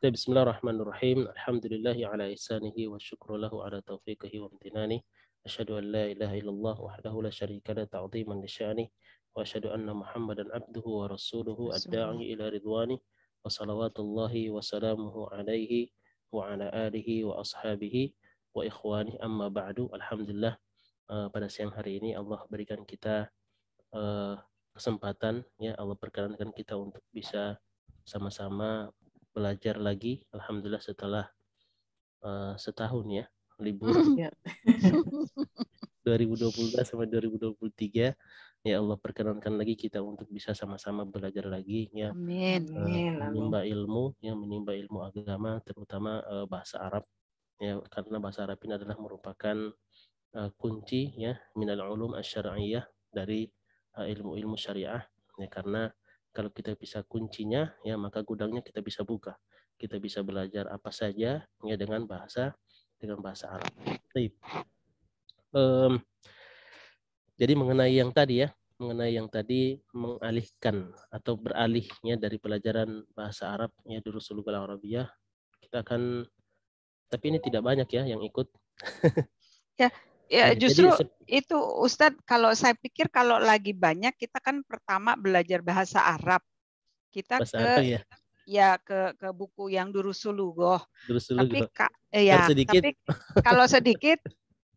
Bismillahirrahmanirrahim. Alhamdulillahi ala ihsanihi wa syukru lahu ala taufiqihi wa amtinani. Asyhadu an la ilaha illallah wahdahu la syarika la ta'ziman li sya'ni. Wa asyhadu anna Muhammadan abduhu wa rasuluhu ad-da'i ila ridwani. Wa salawatullahi wa salamuhu alaihi wa ala alihi wa ashabihi wa ikhwani amma ba'du. Alhamdulillah, pada siang hari ini Allah berikan kita kesempatan, ya Allah perkenankan kita untuk bisa sama-sama belajar lagi, alhamdulillah setelah setahun ya libur 2022 sampai 2023. Ya Allah perkenankan lagi kita untuk bisa sama-sama belajar lagi, ya. Amin. Menimba ilmu, ya, menimba ilmu agama, terutama bahasa Arab, ya, karena bahasa Arab ini adalah merupakan kunci, ya, minal ulum asy-syar'iyyah, dari ilmu-ilmu syariah, ya, karena kalau kita bisa kuncinya, ya, maka gudangnya kita bisa buka. Kita bisa belajar apa saja, ya, dengan bahasa Arab. Baik. Jadi mengenai yang tadi, mengalihkan atau beralihnya dari pelajaran bahasa Arab, ya, Durusul Lughah Arabiyah, kita akan, tapi ini tidak banyak ya yang ikut. Ya, justru jadi, itu Ustadz, kalau saya pikir kalau lagi banyak, kita kan pertama belajar bahasa Arab. Kita ke buku yang Durusul Lughah. Tapi kalau sedikit,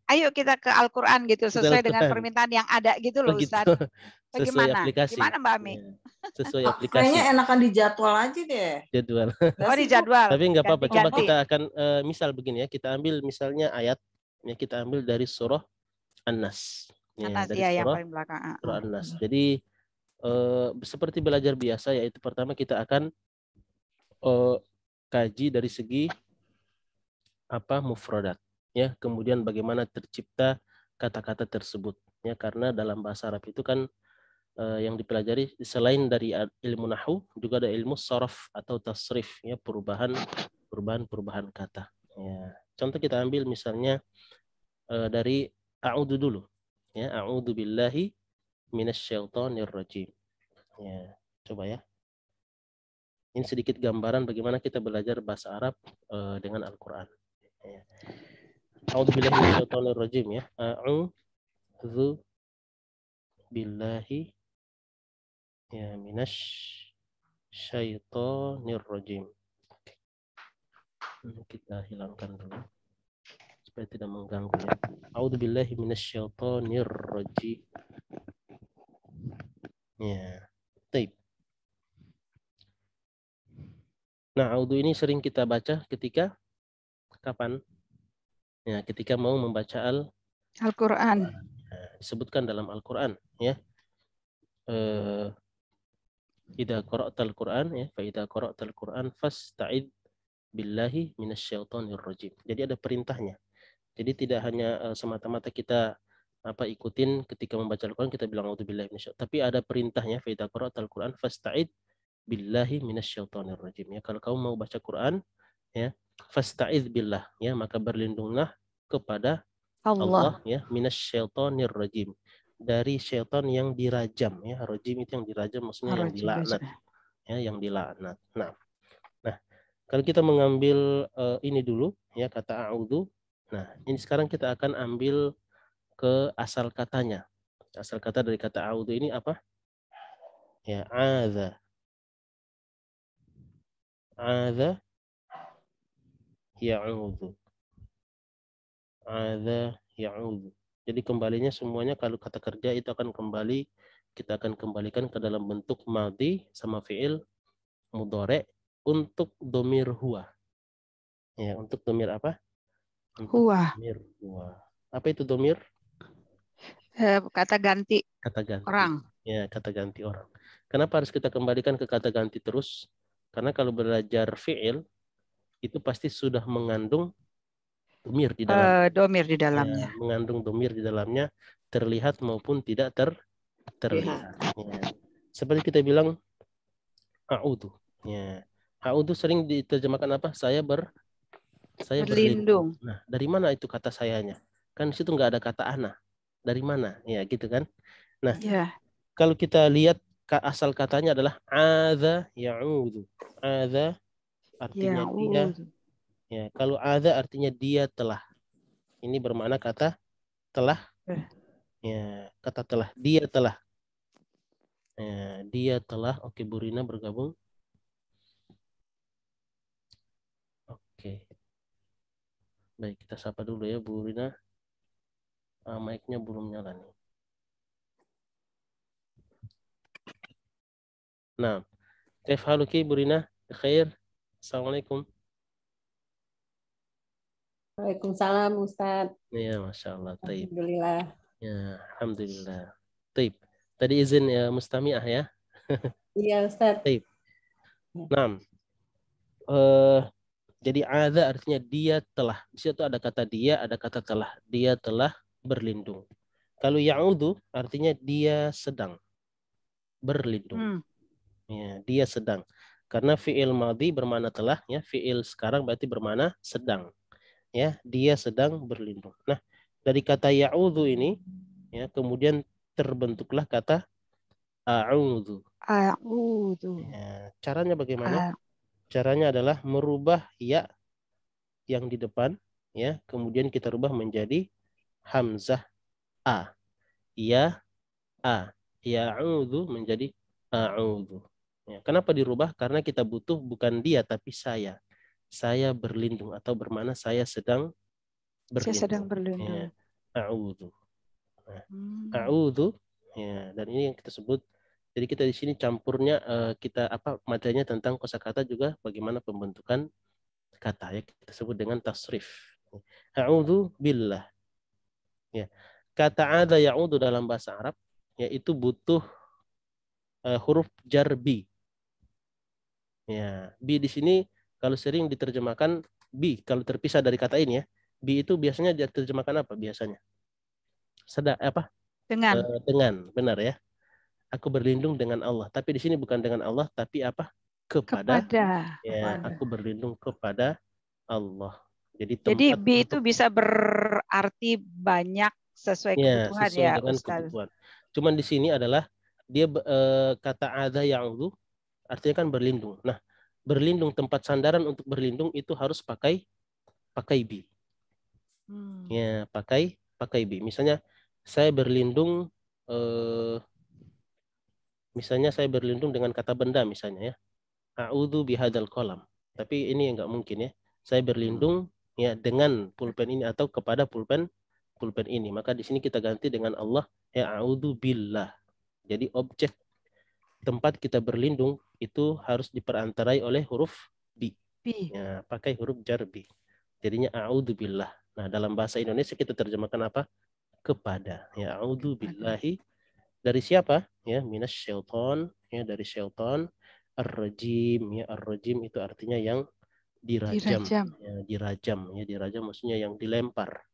ayo kita ke Al-Quran gitu, sesuai dengan permintaan yang ada gitu loh, Ustadz. Bagaimana? Gimana Mbak Ami? Sesuai aplikasi. Kayaknya enakan dijadwal aja deh. Jadwal. Oh, dijadwal. Tapi nggak apa-apa. Coba kita akan misal begini ya. Kita ambil misalnya ayat, ya, kita ambil dari surah An-Nas. Ya, dari surah An-Nas. Jadi seperti belajar biasa, yaitu pertama kita akan kaji dari segi mufradat, ya, kemudian bagaimana tercipta kata-kata tersebut, ya, karena dalam bahasa Arab itu kan yang dipelajari selain dari ilmu nahwu juga ada ilmu sharaf atau tasrif, ya, perubahan kata, ya. Contoh kita ambil misalnya dari a'udzu dulu, ya, a'udzu billahi minasyaitonir rajim, ya. Coba ya. Ini sedikit gambaran bagaimana kita belajar bahasa Arab dengan Al-Qur'an. Ya. A'udzu billahi minasyaitonir rajim, ya. A'udzu billahi, ya, minasyaitonir rajim. Kita hilangkan dulu supaya tidak mengganggu, ya. A'udzu billahi minasyaitonir rajim. Ya. Baik. Nah, a'udzu ini sering kita baca ketika kapan? Ya, ketika mau membaca Al-Quran. Disebutkan dalam Al-Quran, ya. Idza qara'tal Qur'an, ya, fa idza qara'tal Qur'an fasta'id billahi minasyaitonir rajim. Jadi ada perintahnya. Jadi tidak hanya semata-mata kita ikutin ketika membaca Al-Qur'an kita bilang a'udzubillahi minasyaitonir, tapi ada perintahnya, fa idza qara'tal Qur'an fasta'id billahi minasyaitonir rajim. Ya, kalau kamu mau baca Quran, ya, fasta'id billah, ya, maka berlindunglah kepada Allah, ya, minasyaitonir rajim, dari syaitan yang dirajam, ya. Rajim itu yang dirajam, maksudnya yang dilaknat, ya, yang dilaknat. Nah, kalau kita mengambil ini dulu, ya, kata a'udzu. Nah, ini sekarang kita akan ambil ke asal katanya. Asal kata dari kata a'udzu ini apa? Ya, adza. Adza ya'udzu. Adza ya'udzu. Jadi kembalinya semuanya kalau kata kerja itu akan kembali, kita akan kembalikan ke dalam bentuk madhi sama fi'il mudhari untuk domir huwa. Ya, untuk domir apa? Untuk huwa. Domir huwa. Apa itu domir? Kata ganti. Orang. Ya, kata ganti orang. Kenapa harus kita kembalikan ke kata ganti terus? Karena kalau belajar fi'il itu pasti sudah mengandung domir di dalamnya. Ya, mengandung domir di dalamnya, terlihat maupun tidak terlihat. Ya. Seperti kita bilang a'udzu. Ya. A'udzu sering diterjemahkan apa? Saya berlindung. Nah, dari mana itu kata sayanya? Kan di situ nggak ada kata ana. Dari mana? Ya, gitu kan. Nah, kalau kita lihat asal katanya adalah adza ya'udzu. Adza artinya dia. Ya, kalau adza artinya dia telah. Ini bermakna kata telah. Ya, kata telah. Dia telah. Ya, dia telah. Oke, Bu Rina bergabung. Oke. Baik, kita sapa dulu ya Bu Rina. Mic-nya belum nyala nih. Nah, kaif haluki Bu Rina? Khair. Assalamualaikum. Waalaikumsalam Ustaz. Ya, Masya Allah. Taib. Alhamdulillah. Ya, Alhamdulillah. Taib. Tadi izin ya Mustami'ah ya. Iya Ustaz. Taib. Nah, jadi ada artinya dia telah. Di situ ada kata dia, ada kata telah. Dia telah berlindung. Kalau ya'udhu artinya dia sedang berlindung. Ya, dia sedang. Karena fi'il madhi bermakna telah, ya. Fi'il sekarang berarti bermakna sedang. Ya, dia sedang berlindung. Nah, dari kata ya'udhu ini, ya, kemudian terbentuklah kata a'udhu. Ya, caranya bagaimana? Caranya adalah merubah ya yang di depan, ya, kemudian kita rubah menjadi hamzah a. Ya a. Ya'udhu menjadi a'udhu. Ya, kenapa dirubah? Karena kita butuh bukan dia tapi saya. Saya berlindung atau bermakna saya sedang berlindung. Saya sedang berlindung. Ya, a'udhu. Nah, a'udhu, ya, dan ini yang kita sebut. Jadi kita di sini campurnya kita materinya tentang kosakata juga bagaimana pembentukan kata ya kita sebut dengan tasrif. A'udzu billah. Ya. Kata ada ya'udzu dalam bahasa Arab yaitu butuh huruf jar bi. Ya, bi di sini kalau sering diterjemahkan bi kalau terpisah dari kata ini ya. Bi itu biasanya diterjemahkan apa biasanya? Dengan, benar ya. Aku berlindung dengan Allah. Tapi di sini bukan dengan Allah, tapi apa? Kepada. Ya, aku berlindung kepada Allah. Jadi B itu bisa berarti banyak sesuai kebutuhan sesuai ya, dengan Ustaz. kebutuhan. Cuman di sini adalah dia kata ada ya'udhu artinya kan berlindung. Nah, berlindung tempat sandaran untuk berlindung itu harus pakai bi. Ya, pakai bi. Misalnya saya berlindung misalnya saya berlindung dengan kata benda misalnya ya. A'udzu bihadzal qalam. Tapi ini enggak mungkin ya. Saya berlindung ya dengan pulpen ini atau kepada pulpen ini. Maka di sini kita ganti dengan Allah ya a'udzu billah. Jadi objek tempat kita berlindung itu harus diperantarai oleh huruf bi. Ya, pakai huruf jar bi. Jadinya a'udzu billah. Nah, dalam bahasa Indonesia kita terjemahkan apa? Kepada. Ya a'udzu billahi dari siapa? Ya, minasyaiton, ya dari syaitan. Ar-rajim, ya ar-rajim itu artinya yang dirajam. Ya, dirajam, ya dirajam maksudnya yang dilempar.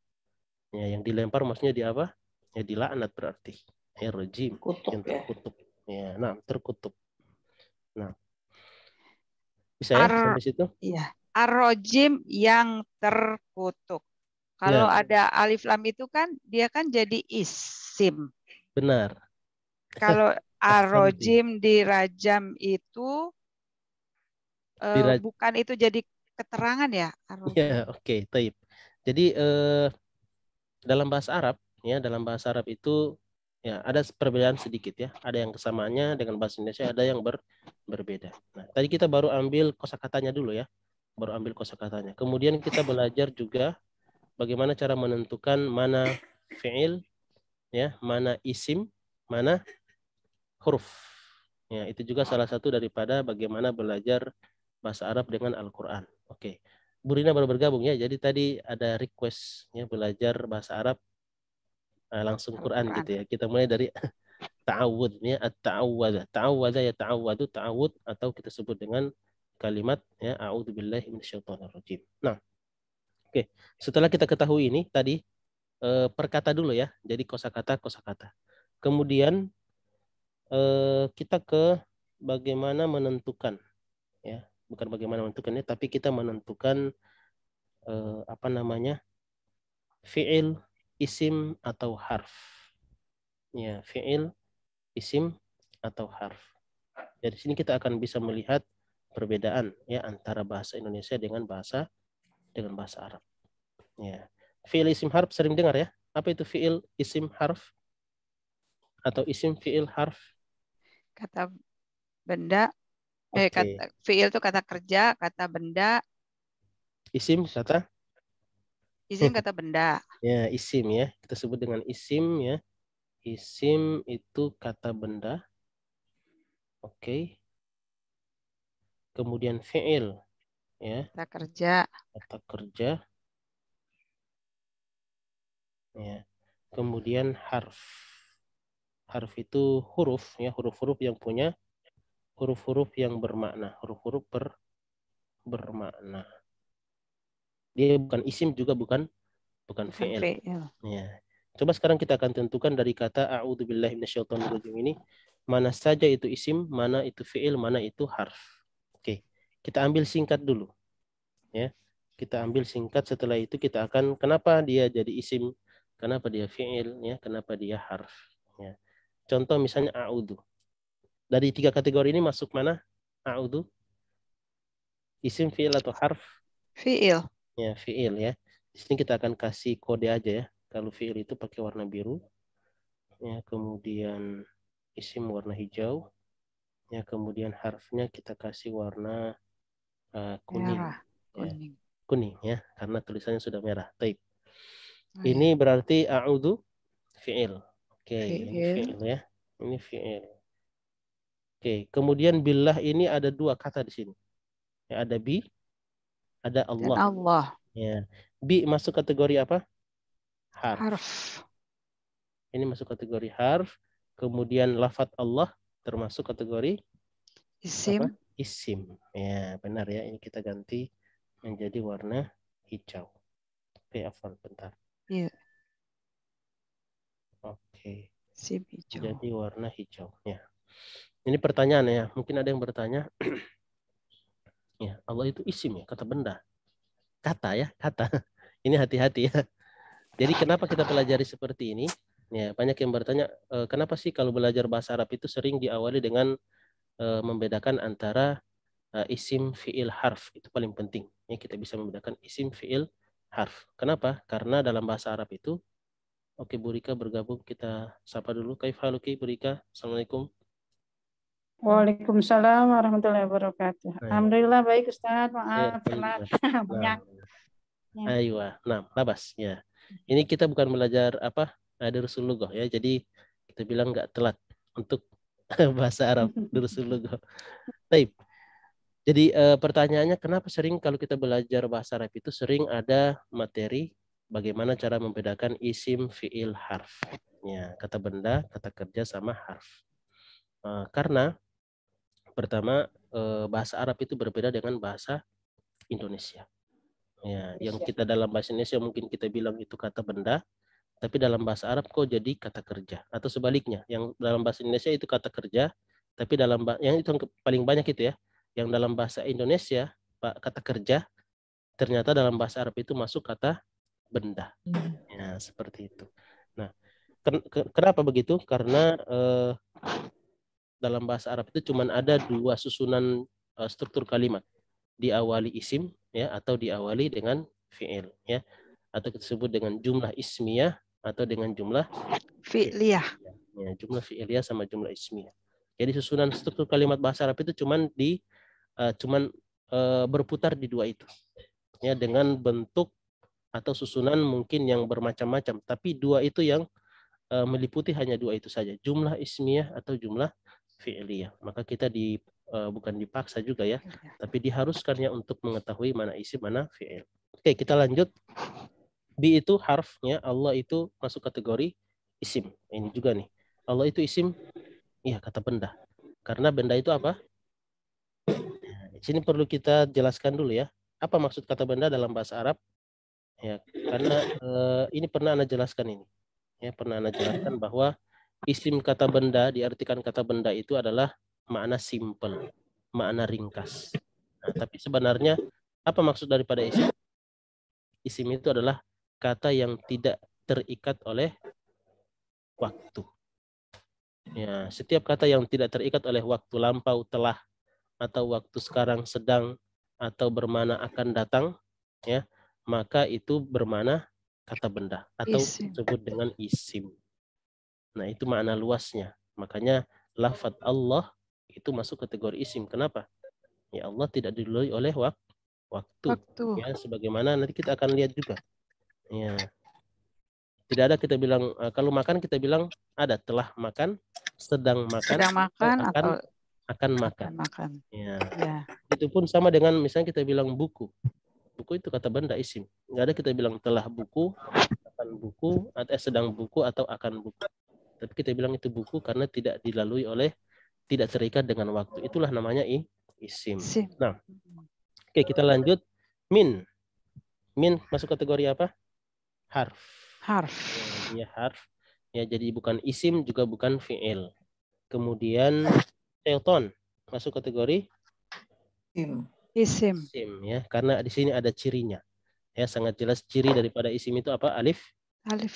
Ya, yang dilempar maksudnya di apa? Ya dilaknat berarti. Ya rajim, yang terkutuk. Ya, nah, terkutuk. Nah. Bisa ya sampai situ? Iya. Ar-rajim yang terkutuk. Kalau ada alif lam itu kan dia kan jadi isim. Benar. Kalau ar-rajim dirajam itu bukan itu jadi keterangan ya? Ya, oke, taib. Jadi dalam bahasa Arab itu ya ada perbedaan sedikit ya. Ada yang kesamaannya dengan bahasa Indonesia, ada yang berbeda. Nah, tadi kita baru ambil kosakatanya dulu ya. Baru ambil kosakatanya. Kemudian kita belajar juga bagaimana cara menentukan mana fi'il ya, mana isim, mana huruf. Ya, itu juga salah satu daripada bagaimana belajar bahasa Arab dengan Al-Qur'an. Oke. Bu Rina baru bergabung ya. Jadi tadi ada request ya belajar bahasa Arab langsung Quran gitu ya. Kita mulai dari ta'awud ya, at-ta'awwadha. Ta'awwadha ya ta'awwadu, ta'awud atau kita sebut dengan kalimat ya a'udzubillahi minasyaitonirrajim. Nah, oke. Setelah kita ketahui ini tadi perkata dulu ya. Jadi kosakata. Kemudian kita ke bagaimana menentukan ya. Bukan bagaimana menentukannya tapi kita menentukan fi'il, isim atau harf. Ya, fi'il, isim atau harf. Dari sini kita akan bisa melihat perbedaan ya antara bahasa Indonesia dengan bahasa Arab. Ya. Fi'il isim harf sering dengar ya. Apa itu fi'il isim harf? Atau isim fi'il harf? Kata benda, kata fi'il itu kata kerja, kata benda. Isim kata? Isim kata benda. Ya, isim ya. Kita sebut dengan isim ya. Isim itu kata benda. Oke. Kemudian fi'il ya. Kata kerja. Kata kerja. Ya. Kemudian harf. Harf itu huruf ya, huruf-huruf yang punya huruf-huruf yang bermakna, huruf-huruf bermakna. Dia bukan isim juga bukan fi'il. Ya. Coba sekarang kita akan tentukan dari kata a'udzubillahi minasyaitonirrajim ini mana saja itu isim, mana itu fi'il, mana itu harf. Oke. Kita ambil singkat dulu. Ya. Kita ambil singkat, setelah itu kita akan kenapa dia jadi isim, kenapa dia fi'il, ya, kenapa dia harf. Ya. Contoh misalnya a'udzu. Dari 3 kategori ini masuk mana? A'udzu? Isim, fi'il atau harf? Fi'il. Ya, fi'il ya. Di sini kita akan kasih kode aja ya. Kalau fi'il itu pakai warna biru. Ya, kemudian isim warna hijau. Ya, kemudian harfnya kita kasih warna kuning. Merah, kuning. Ya, kuning ya, karena tulisannya sudah merah. Taib. Ini berarti a'udzu fi'il. Oke, ini fi'il ya. Ini fi'il. Oke, kemudian billah ini ada 2 kata di sini. Ya, ada bi, ada Allah. Dan Allah. Ya. Bi masuk kategori apa? Harf. Ini masuk kategori harf. Kemudian lafadz Allah termasuk kategori isim. Apa? Isim. Ya, benar ya. Ini kita ganti menjadi warna hijau. Oke, afwan, bentar. Iya. Oke. Isim hijau. Jadi warna hijau. Ya. Ini pertanyaan ya. Mungkin ada yang bertanya. Ya, Allah itu isim ya, kata benda. Kata ya, kata. Ini hati-hati ya. Jadi kenapa kita pelajari seperti ini? Ya, banyak yang bertanya, kenapa sih kalau belajar bahasa Arab itu sering diawali dengan membedakan antara isim, fi'il, harf. Itu paling penting. Ya, kita bisa membedakan isim, fi'il, harf. Kenapa? Karena dalam bahasa Arab itu, oke, Bu Rika bergabung, kita sapa dulu. Kaif haluki, Bu Rika? Assalamualaikum. Waalaikumsalam warahmatullahi wabarakatuh. Alhamdulillah baik Ustaz. Maaf karena banyak. Ayo, nah, labas ya. Ini kita bukan belajar apa Durusul Lughah ya. Jadi kita bilang nggak telat untuk bahasa Arab Durusul Lughah. Baik. Jadi pertanyaannya kenapa sering kalau kita belajar bahasa Arab itu sering ada materi bagaimana cara membedakan isim, fi'il, harf. Ya, kata benda, kata kerja sama harf. Karena pertama bahasa Arab itu berbeda dengan bahasa Indonesia. Ya, yang kita dalam bahasa Indonesia mungkin kita bilang itu kata benda, tapi dalam bahasa Arab kok jadi kata kerja, atau sebaliknya, yang dalam bahasa Indonesia itu kata kerja, tapi dalam yang itu paling banyak itu ya, yang dalam bahasa Indonesia kata kerja, ternyata dalam bahasa Arab itu masuk kata benda. Ya, seperti itu. Nah, kenapa begitu? Karena dalam bahasa Arab itu cuma ada 2 susunan struktur kalimat, diawali isim ya atau diawali dengan fi'il ya, atau kita sebut dengan jumlah ismiyah atau dengan jumlah fi'liyah. Ya, jumlah fi'liyah sama jumlah ismiyah. Jadi susunan struktur kalimat bahasa Arab itu cuman berputar di 2 itu. Ya, dengan bentuk atau susunan mungkin yang bermacam-macam, tapi 2 itu yang meliputi hanya 2 itu saja, jumlah ismiyah atau jumlah fi'liyah. Maka kita bukan dipaksa juga ya, tapi diharuskan ya untuk mengetahui mana isim, mana fi'il. Oke, kita lanjut. Bi itu harfnya, Allah itu masuk kategori isim. Ini juga nih. Allah itu isim, iya kata benda. Karena benda itu apa? Di sini perlu kita jelaskan dulu ya. Apa maksud kata benda dalam bahasa Arab? Ya, karena ini pernah Anda jelaskan ini. Ya, pernah Anda jelaskan bahwa isim kata benda, diartikan kata benda itu adalah makna simple, makna ringkas. Nah, tapi sebenarnya apa maksud daripada isim? Isim itu adalah kata yang tidak terikat oleh waktu. Ya, setiap kata yang tidak terikat oleh waktu lampau, telah, atau waktu sekarang, sedang, atau bermana akan datang, ya, maka itu bermana kata benda atau disebut dengan isim. Nah, itu makna luasnya. Makanya lafaz Allah itu masuk kategori isim. Kenapa? Ya, Allah tidak dilalui oleh waktu. Ya, sebagaimana nanti kita akan lihat juga. Ya. Tidak ada kita bilang kalau makan kita bilang ada telah makan, sedang makan, atau akan makan. Ya. Itu pun sama dengan misalnya kita bilang buku. Buku itu kata benda isim. Nggak ada kita bilang telah buku, akan buku, atau sedang buku atau akan buku. Tapi kita bilang itu buku karena tidak dilalui oleh, tidak terikat dengan waktu. Itulah namanya isim. Nah, oke, kita lanjut. Min masuk kategori apa? Harf. Ya, dia harf. Ya, jadi bukan isim juga bukan fi'il. Kemudian syaiton masuk kategori isim. Ya, karena di sini ada cirinya. Ya, sangat jelas ciri daripada isim itu apa? Alif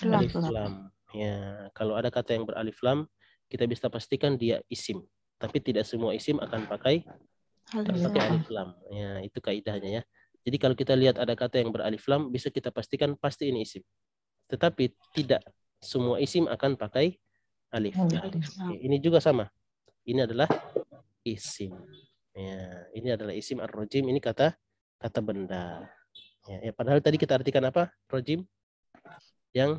lam. Ya, kalau ada kata yang beralif lam, kita bisa pastikan dia isim. Tapi tidak semua isim akan pakai alif lam. Ya, itu kaidahnya ya. Jadi kalau kita lihat ada kata yang beralif lam, bisa kita pastikan pasti ini isim. Tetapi tidak semua isim akan pakai alif. Ini juga sama. Ini adalah isim. Ya, ini adalah isim ar-rajim. Ini kata benda. Ya, padahal tadi kita artikan apa? Rajim yang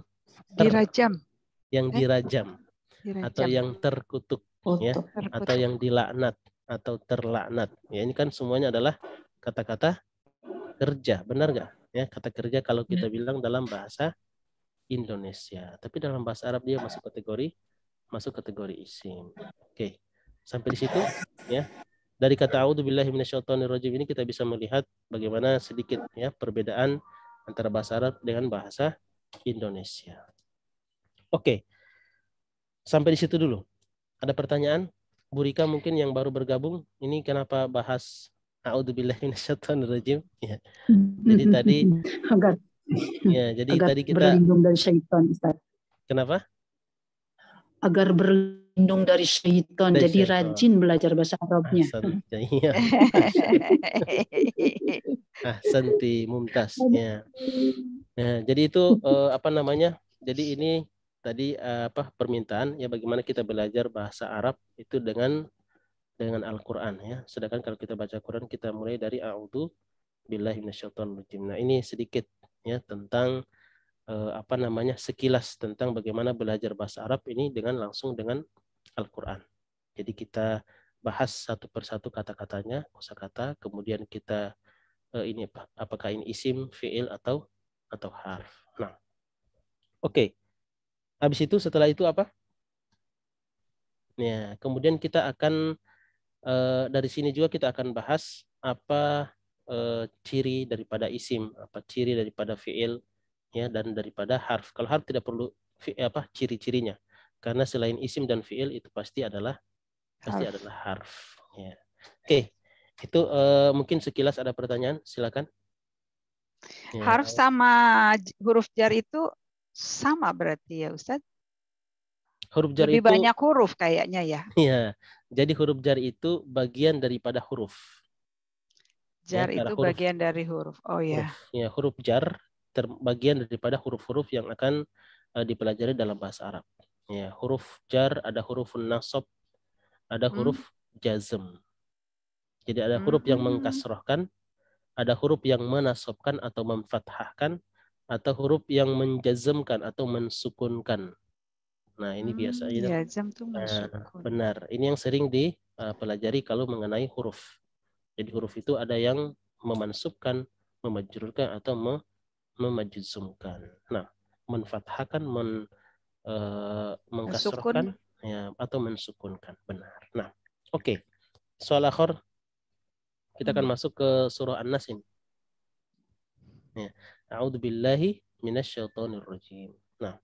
dirajam. Yang dirajam. Atau yang terkutuk, ya, atau yang dilaknat atau terlaknat. Ya, ini kan semuanya adalah kata-kata kerja, benar nggak? Ya, kata kerja kalau kita bilang dalam bahasa Indonesia. Tapi dalam bahasa Arab dia masuk kategori isim. Oke. Sampai di situ ya. Dari kata a'udzubillahi minasyaitonirrajim ini kita bisa melihat bagaimana sedikit ya perbedaan antara bahasa Arab dengan bahasa Indonesia. Oke. Sampai di situ dulu. Ada pertanyaan? Bu Rika mungkin yang baru bergabung, ini kenapa bahas a'udzubillahi minasyaitonirrajim? Ya. Jadi tadi agar tadi kita berlindung dari syaitan, Ustaz. Kenapa? Agar berlindung dari syaitan. Jadi rajin belajar bahasa Arabnya. Ahsanti mumtaz. Ya. Nah, jadi itu apa namanya? Jadi ini tadi permintaan ya bagaimana kita belajar bahasa Arab itu dengan Al-Qur'an ya. Sedangkan kalau kita baca Quran kita mulai dari a'udzu billahi minasyaitonir rajim. Nah, ini sedikit ya tentang apa namanya sekilas tentang bagaimana belajar bahasa Arab ini langsung dengan Al-Qur'an. Jadi kita bahas satu persatu kata-katanya, kosakata, kemudian kita ini apakah ini isim, fiil atau harf. Nah, oke. Habis itu setelah itu apa? Ya, kemudian kita akan dari sini juga kita akan bahas apa ciri daripada isim, apa ciri daripada fiil, ya, dan daripada harf. Kalau harf tidak perlu ciri-cirinya, karena selain isim dan fiil itu pasti adalah harf. Ya. Oke, itu mungkin sekilas ada pertanyaan, silakan. Ya. Harf sama huruf jar itu sama berarti ya Ustadz? Huruf jar lebih banyak huruf kayaknya ya. Iya, jadi huruf jar itu bagian daripada huruf. Jar ya, itu huruf, bagian dari huruf. Oh ya. Ya, huruf jar bagian daripada huruf-huruf yang akan dipelajari dalam bahasa Arab. Ya, huruf jar ada huruf nasab, ada huruf jazm. Jadi ada huruf yang mengkasrohkan, ada huruf yang menasabkan atau memfathahkan, atau huruf yang menjazmkan atau mensukunkan. Nah, ini biasanya benar. Ini yang sering dipelajari kalau mengenai huruf. Jadi huruf itu ada yang memansubkan, memajrurkan atau memajzumkan. Nah, menfathahkan, mengkasrohkan ya, atau mensukunkan. Benar. Nah, oke. Soal akhir kita akan masuk ke surah An-Nas ini. Ya. A'udzubillahi minasyaitonirrajim. Nah,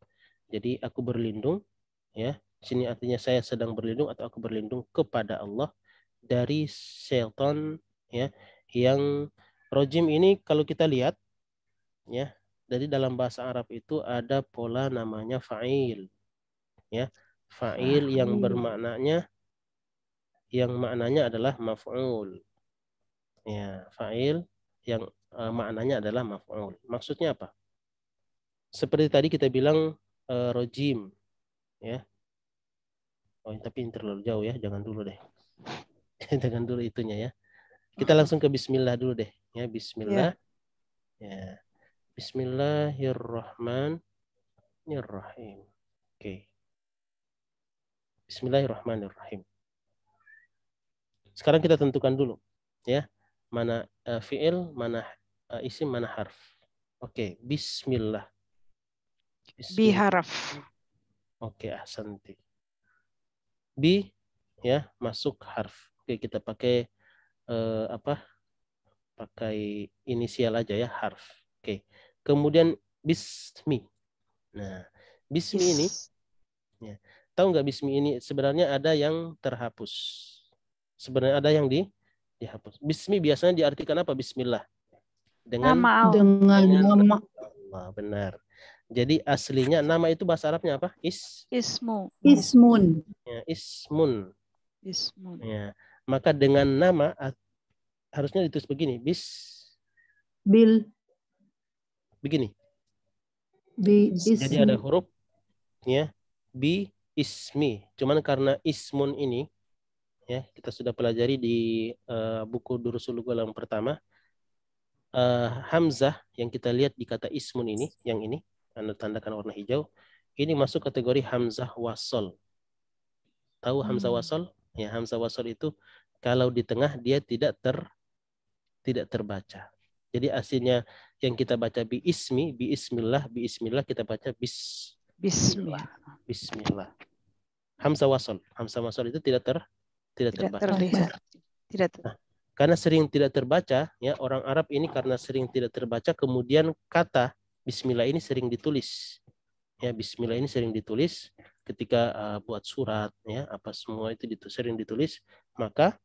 jadi aku berlindung ya. Sini artinya saya sedang berlindung atau aku berlindung kepada Allah dari syaitan ya. Yang rajim ini kalau kita lihat ya, dari dalam bahasa Arab itu ada pola namanya fa'il. Ya. Fa'il yang bermaknanya adalah maf'ul. Ya, fa'il yang maknanya adalah maf'ul. Maksudnya apa? Seperti tadi kita bilang rojim, ya. Oh, tapi ini terlalu jauh ya, jangan dulu deh. Jangan dulu itunya ya. Kita langsung ke bismillah dulu deh. Ya, bismillah. Ya. Bismillahirrahmanirrahim. Oke. Bismillahirrahmanirrahim. Sekarang kita tentukan dulu ya. Mana fi'il, mana isim, mana harf. Oke, bismillah. Bi harf. Oke, ahsanti. Bi ya, masuk harf. Oke, kita pakai apa? Pakai inisial aja ya, harf. Oke. Kemudian bismi. Nah, bismi ini ya. Tahu nggak bismi ini sebenarnya ada yang terhapus. Sebenarnya ada yang dihapus. Bismi biasanya diartikan apa? Bismillah. Dengan nama Allah. Benar. Jadi aslinya nama itu bahasa Arabnya apa? Ismun. Ya, ismun. Ismun. Ya. Maka dengan nama harusnya ditulis begini. Begini. Jadi ada huruf ya. Bi ismi. Cuman karena ismun ini ya, kita sudah pelajari di buku Durusul Lughah yang pertama. Hamzah yang kita lihat di kata ismun ini, yang ini tanda-tandakan warna hijau, ini masuk kategori hamzah wasol. Tahu hamzah wasol? Ya, hamzah wasol itu kalau di tengah dia tidak terbaca. Jadi aslinya yang kita baca bi ismillah kita baca bismillah. Bismillah. Hamzah wasol itu tidak terbaca. Nah, karena sering tidak terbaca, ya orang Arab ini karena sering tidak terbaca, kemudian kata Bismillah ini sering ditulis. Ya, Bismillah ini sering ditulis ketika buat surat, ya apa semua itu sering ditulis, maka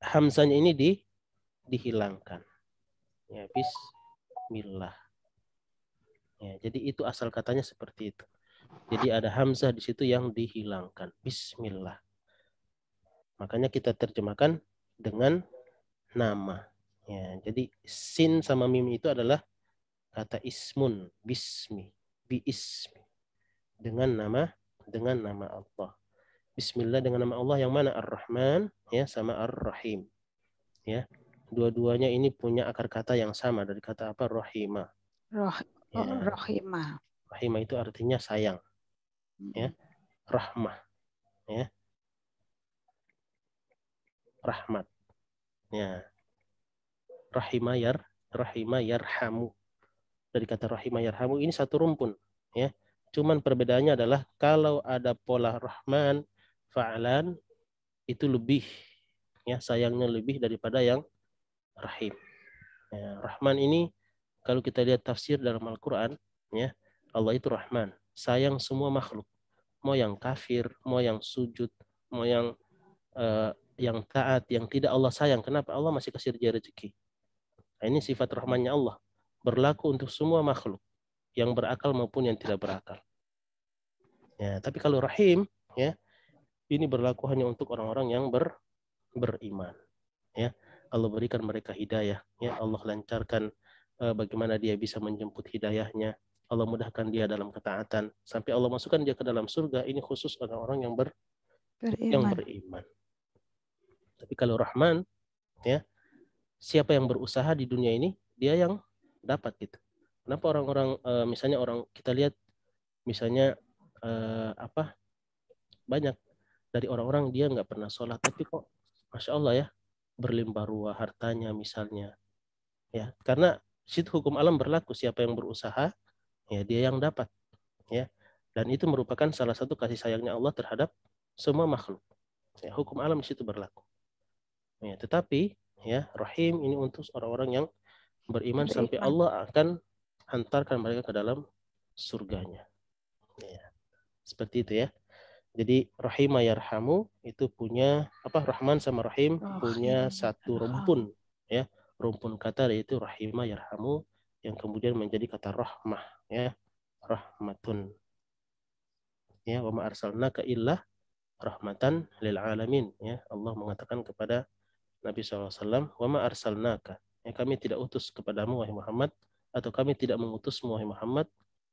hamzahnya ini dihilangkan. Ya, Bismillah. Ya, jadi itu asal katanya seperti itu. Jadi ada hamzah di situ yang dihilangkan. Bismillah. Makanya kita terjemahkan dengan nama. Ya, jadi sin sama mim itu adalah kata ismun, bismi, bi ismi. Dengan nama Allah. Bismillah dengan nama Allah yang mana? Ar-Rahman ya sama Ar-Rahim. Ya. Dua-duanya ini punya akar kata yang sama dari kata apa? Rahimah. Rahimah. Rahimah itu artinya sayang. Ya. Rahmah. Ya. Rahmat. Ya. Rahimah yarhamu. Dari kata rahimah yarhamu ini satu rumpun, ya. Cuman perbedaannya adalah kalau ada pola rahman, fa'alan itu lebih, ya, sayangnya lebih daripada yang rahim. Ya, rahman ini kalau kita lihat tafsir dalam Al-Qur'an, ya, Allah itu rahman, sayang semua makhluk. Mau yang kafir, mau yang sujud, mau yang taat, yang tidak Allah sayang. Kenapa? Allah masih kasih dia rezeki. Nah, ini sifat rahmannya Allah. Berlaku untuk semua makhluk yang berakal maupun yang tidak berakal. Ya, tapi kalau rahim, ya, ini berlaku hanya untuk orang-orang yang beriman. Ya, Allah berikan mereka hidayah. Ya, Allah lancarkan bagaimana dia bisa menjemput hidayahnya. Allah mudahkan dia dalam ketaatan sampai Allah masukkan dia ke dalam surga. Ini khusus orang-orang yang beriman. Tapi kalau Rahman, ya, siapa yang berusaha di dunia ini, dia yang dapat gitu. Kenapa orang-orang misalnya orang kita lihat misalnya banyak dari orang-orang dia nggak pernah sholat tapi kok masya Allah ya berlimpah ruah hartanya misalnya, ya karena situ hukum alam berlaku, siapa yang berusaha ya dia yang dapat, ya, dan itu merupakan salah satu kasih sayangnya Allah terhadap semua makhluk, ya, hukum alam di situ berlaku, ya, tetapi ya Rahim ini untuk orang-orang yang beriman sampai Allah akan hantarkan mereka ke dalam surganya, ya. Seperti itu ya. Jadi rahimah yarhamu itu punya apa, Rahman sama Rahim punya satu rumpun, ya, rumpun kata yaitu rahimah yarhamu yang kemudian menjadi kata rahmah, ya, rahmatun. Ya, wa ma arsalnaka illa rahmatan lil alamin. Ya, Allah mengatakan kepada Nabi SAW, wa ma arsalnaka. Ya, kami tidak utus kepadamu wahai Muhammad, atau kami tidak mengutusmu wahai Muhammad,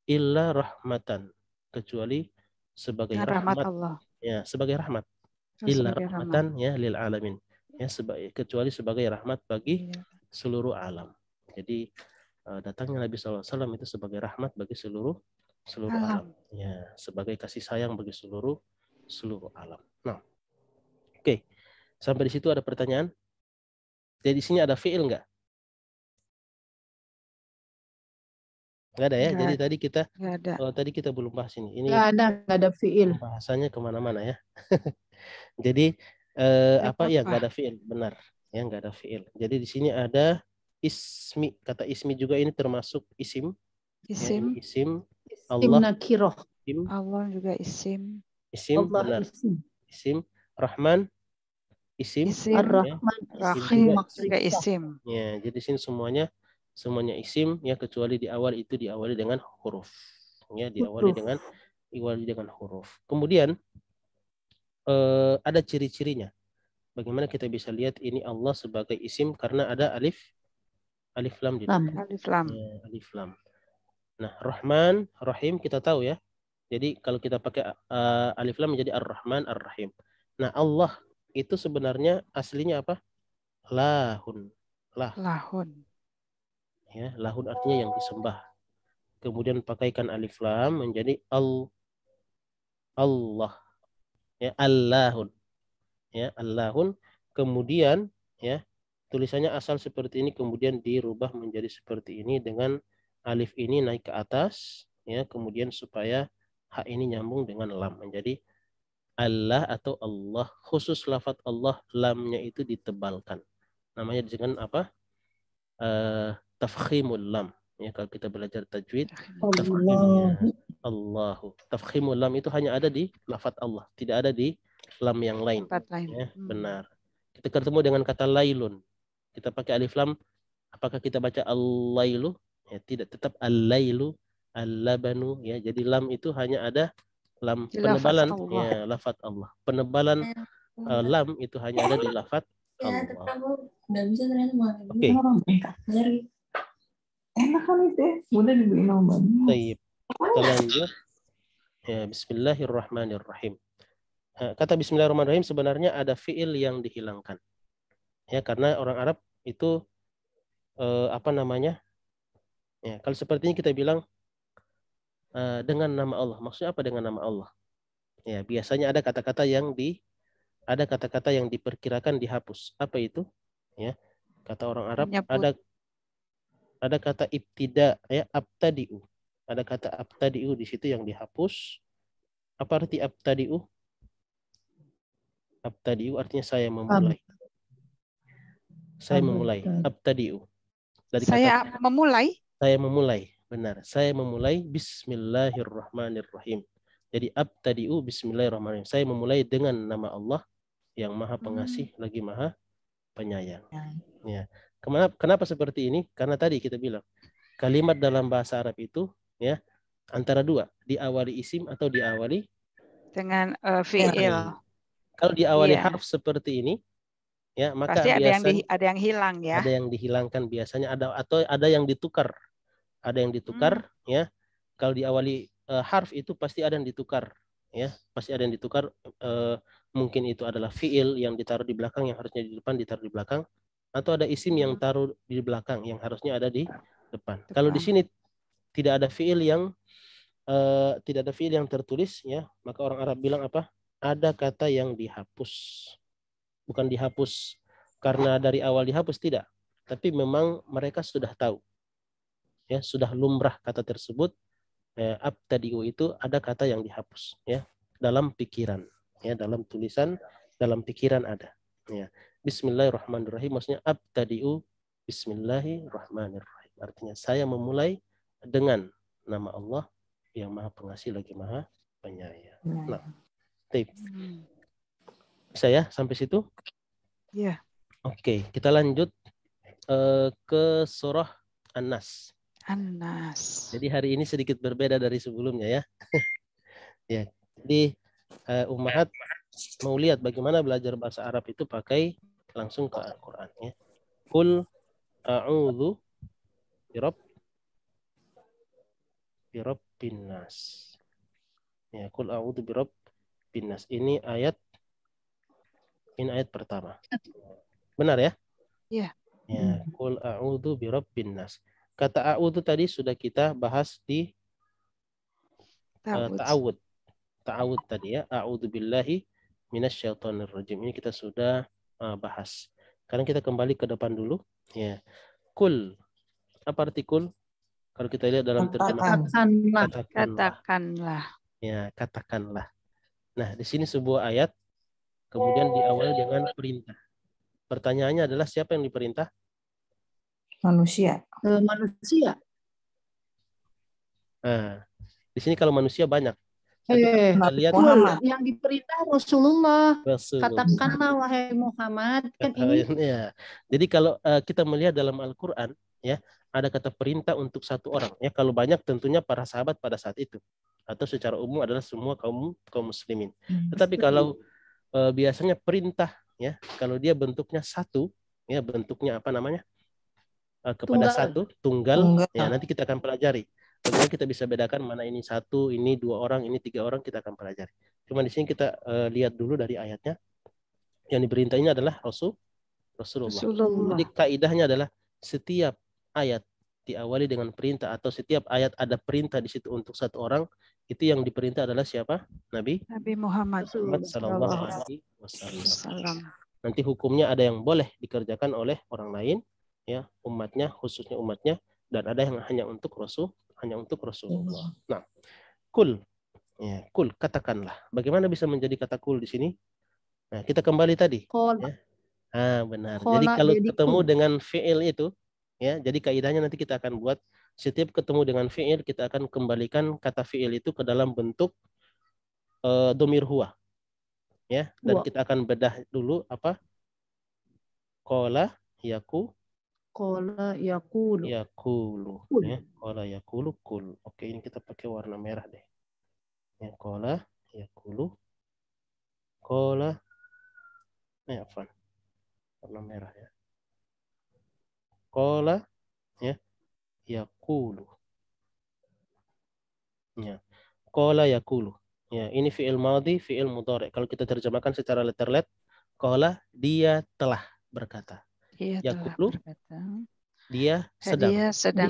illa rahmatan, kecuali sebagai rahmat rahmat. Allah. Ya, sebagai rahmat. Illa Sebagai rahmatan ya lil alamin. Ya, kecuali sebagai rahmat bagi seluruh alam. Jadi datangnya Nabi SAW itu sebagai rahmat bagi seluruh alam. Ya, sebagai kasih sayang bagi seluruh alam. Nah, oke. Sampai di situ ada pertanyaan? Jadi di sini ada fiil nggak? Nggak ada ya. Jadi tadi kita tadi kita belum bahas ini. Ini nggak ada fiil. Bahasanya kemana-mana ya. Jadi apa ya, nggak ada fiil, benar ya, nggak ada fiil. Jadi di sini ada ismi, kata ismi juga ini termasuk isim. Ya, ini isim. Allah nakiroh. Allah juga isim. Isim, Allah benar. isim. Isim. Rahman isim. Ar-Rahman Rahim juga isim. Ya, jadi sini semuanya isim ya, kecuali di awal itu diawali dengan huruf. Ya, diawali dengan huruf. Kemudian ada ciri-cirinya. Bagaimana kita bisa lihat ini Allah sebagai isim? Karena ada alif lam di depan. Ya, alif lam. Nah, Rahman, Rahim kita tahu ya. Jadi kalau kita pakai alif lam menjadi Ar-Rahman, Ar-Rahim. Nah, Allah itu sebenarnya aslinya apa? Lahun. Lahun. Ya, lahun artinya yang disembah. Kemudian pakaikan alif lam menjadi Allah. Ya, Allahun. Ya, Allahun. Kemudian ya, tulisannya asal seperti ini, kemudian dirubah menjadi seperti ini dengan alif ini naik ke atas ya, kemudian supaya hak ini nyambung dengan lam menjadi Allah atau Allah. Khusus lafadz Allah, lamnya itu ditebalkan. Namanya dengan apa? Tafkhimul lam. Ya, kalau kita belajar tajwid, Allahu. Tafkhimul lam itu hanya ada di lafadz Allah, tidak ada di lam yang lain. Ya, benar. Kita ketemu dengan kata lailun, kita pakai alif lam, apakah kita baca al-lailu? Ya, tidak, tetap al-lailu, al-labanu ya. Jadi lam itu hanya ada lam penebalan ya, lafadz Allah. Penebalan lam itu hanya ada di lafadz Allah. Oke. Enak kan itu ya, mudah dibeliin sama Mbak. Baik, kita lanjut. Ya, Bismillahirrahmanirrahim. Kata Bismillahirrahmanirrahim sebenarnya ada fiil yang dihilangkan. Ya, karena orang Arab itu apa namanya? Ya, kalau seperti ini kita bilang dengan nama Allah. Maksudnya apa dengan nama Allah? Ya, biasanya ada kata-kata yang diperkirakan dihapus. Apa itu? Ya, kata orang Arab ada kata ibtida ya, abtadi'u. Ada kata abtadi'u di situ yang dihapus. Apa arti abtadi'u? Abtadi'u artinya saya memulai. Saya memulai. Abtadi'u. Saya memulai. Saya memulai. Benar. Saya memulai Bismillahirrahmanirrahim. Jadi abtadi'u Bismillahirrahmanirrahim. Saya memulai dengan nama Allah yang Maha Pengasih lagi Maha Penyayang. Ya. Kenapa seperti ini? Karena tadi kita bilang kalimat dalam bahasa Arab itu ya antara dua, diawali isim atau diawali dengan fiil. Kalau diawali harf seperti ini ya, maka pasti biasanya ada yang hilang ya. Ada yang dihilangkan biasanya, atau ada yang ditukar. Ada yang ditukar ya. Kalau diawali harf itu pasti ada yang ditukar ya, pasti ada yang ditukar. Mungkin itu adalah fiil yang ditaruh di belakang yang harusnya di depan ditaruh di belakang, atau ada isim yang taruh di belakang yang harusnya ada di depan. Kalau di sini tidak ada fiil yang tertulis ya, maka orang Arab bilang apa? Ada kata yang dihapus. Bukan dihapus karena dari awal dihapus, tidak, tapi memang mereka sudah tahu ya, sudah lumrah kata tersebut. Abtadi'u itu ada kata yang dihapus ya, dalam pikiran ya, dalam tulisan, dalam pikiran ada ya. Bismillahirrahmanirrahim maksudnya abtadi'u Bismillahirrahmanirrahim, artinya saya memulai dengan nama Allah yang Maha Pengasih lagi Maha Penyayang. Nah, tip bisa ya sampai situ? Iya. Oke, kita lanjut ke surah An-Nas. An-Nas. Jadi hari ini sedikit berbeda dari sebelumnya ya. Ya, Di Ummahat mau lihat bagaimana belajar bahasa Arab itu pakai langsung ke Al-Quran. Ya. Qul a'udzu birabbin nas. Ya, qul a'udzu birabbin nas. Ini ayat pertama. Benar ya? Iya. Ya, qul a'udzu birabbin nas. Kata a'udzu tadi sudah kita bahas di ta'awud. Ta'awud tadi ya, a'udzu billahi minasyaitonir rajim. Ini kita sudah bahas. Sekarang kita kembali ke depan dulu. Ya. Kul. Apa arti kul? Kalau kita lihat dalam terjemahan katakanlah. Ya, katakanlah. Nah, di sini sebuah ayat kemudian diawali dengan perintah. Pertanyaannya adalah siapa yang diperintah? Manusia. Manusia. Nah, di sini kalau manusia banyak. Kita lihat yang diperintah Rasulullah. Katakanlah wahai Muhammad, kan ini. Ya. Jadi kalau kita melihat dalam Al-Qur'an ya, ada kata perintah untuk satu orang ya. Kalau banyak tentunya para sahabat pada saat itu atau secara umum adalah semua kaum muslimin. Tetapi kalau biasanya perintah ya, kalau dia bentuknya satu ya, bentuknya apa namanya? Kepada satu, tunggal. Ya, nanti kita akan pelajari. Bagaimana kita bisa bedakan mana ini satu, ini dua orang, ini tiga orang, kita akan pelajari. Cuma di sini kita lihat dulu dari ayatnya. Yang diperintah ini adalah Rasulullah. Jadi kaidahnya adalah setiap ayat diawali dengan perintah atau setiap ayat ada perintah di situ untuk satu orang, itu yang diperintah adalah siapa? Nabi Muhammad sallallahu alaihi wasallam. Nanti hukumnya ada yang boleh dikerjakan oleh orang lain, ya umatnya, khususnya umatnya, dan ada yang hanya untuk Rasulullah. Nah, kul, ya, kul katakanlah. Bagaimana bisa menjadi kata kul di sini? Nah, kita kembali tadi. Ya. Benar. Jadi kalau ketemu dengan fiil itu, ya, jadi kaidahnya nanti kita akan buat setiap ketemu dengan fiil kita akan kembalikan kata fiil itu ke dalam bentuk domir huwa. Ya, dan kita akan bedah dulu apa? Qala yakulu. Ya, qala yakulu kul. Oke, ini kita pakai warna merah deh. Ya, qala yakulu. Qala afwan. Warna merah ya. Qala ya yakulu. Ya. Qala yakulu. Ya, ini fi'il madhi, fi'il mudhari'. Kalau kita terjemahkan secara letterlet, qala dia telah berkata. Yakulu dia sedang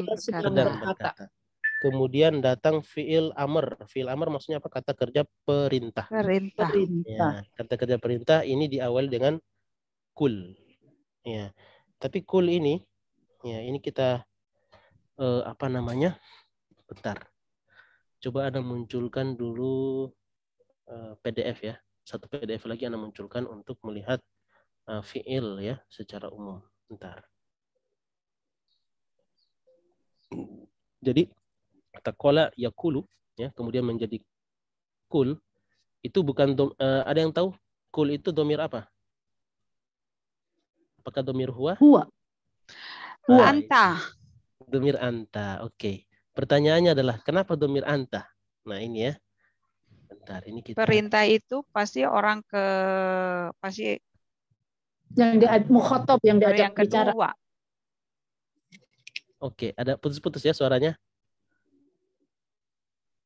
berkata. Kemudian datang fi'il amr. Fi'il amr maksudnya apa? Kata kerja perintah. Ya, kata kerja perintah ini diawali dengan kul. Ya. Tapi kul ini ya, ini kita apa namanya? Bentar. Coba Anda munculkan dulu PDF ya. Satu PDF lagi Anda munculkan untuk melihat fi'il ya secara umum. Bentar. Jadi kata qala yakulu ya, kemudian menjadi kul itu bukan ada yang tahu kul itu domir apa? Apakah domir huwa? Huwa anta. Domir anta. Oke. Pertanyaannya adalah kenapa domir anta? Nah, ini ya. Bentar, ini kita. Perintah itu pasti yang mukhatab yang diajak bicara. Oke, ada putus-putus ya suaranya.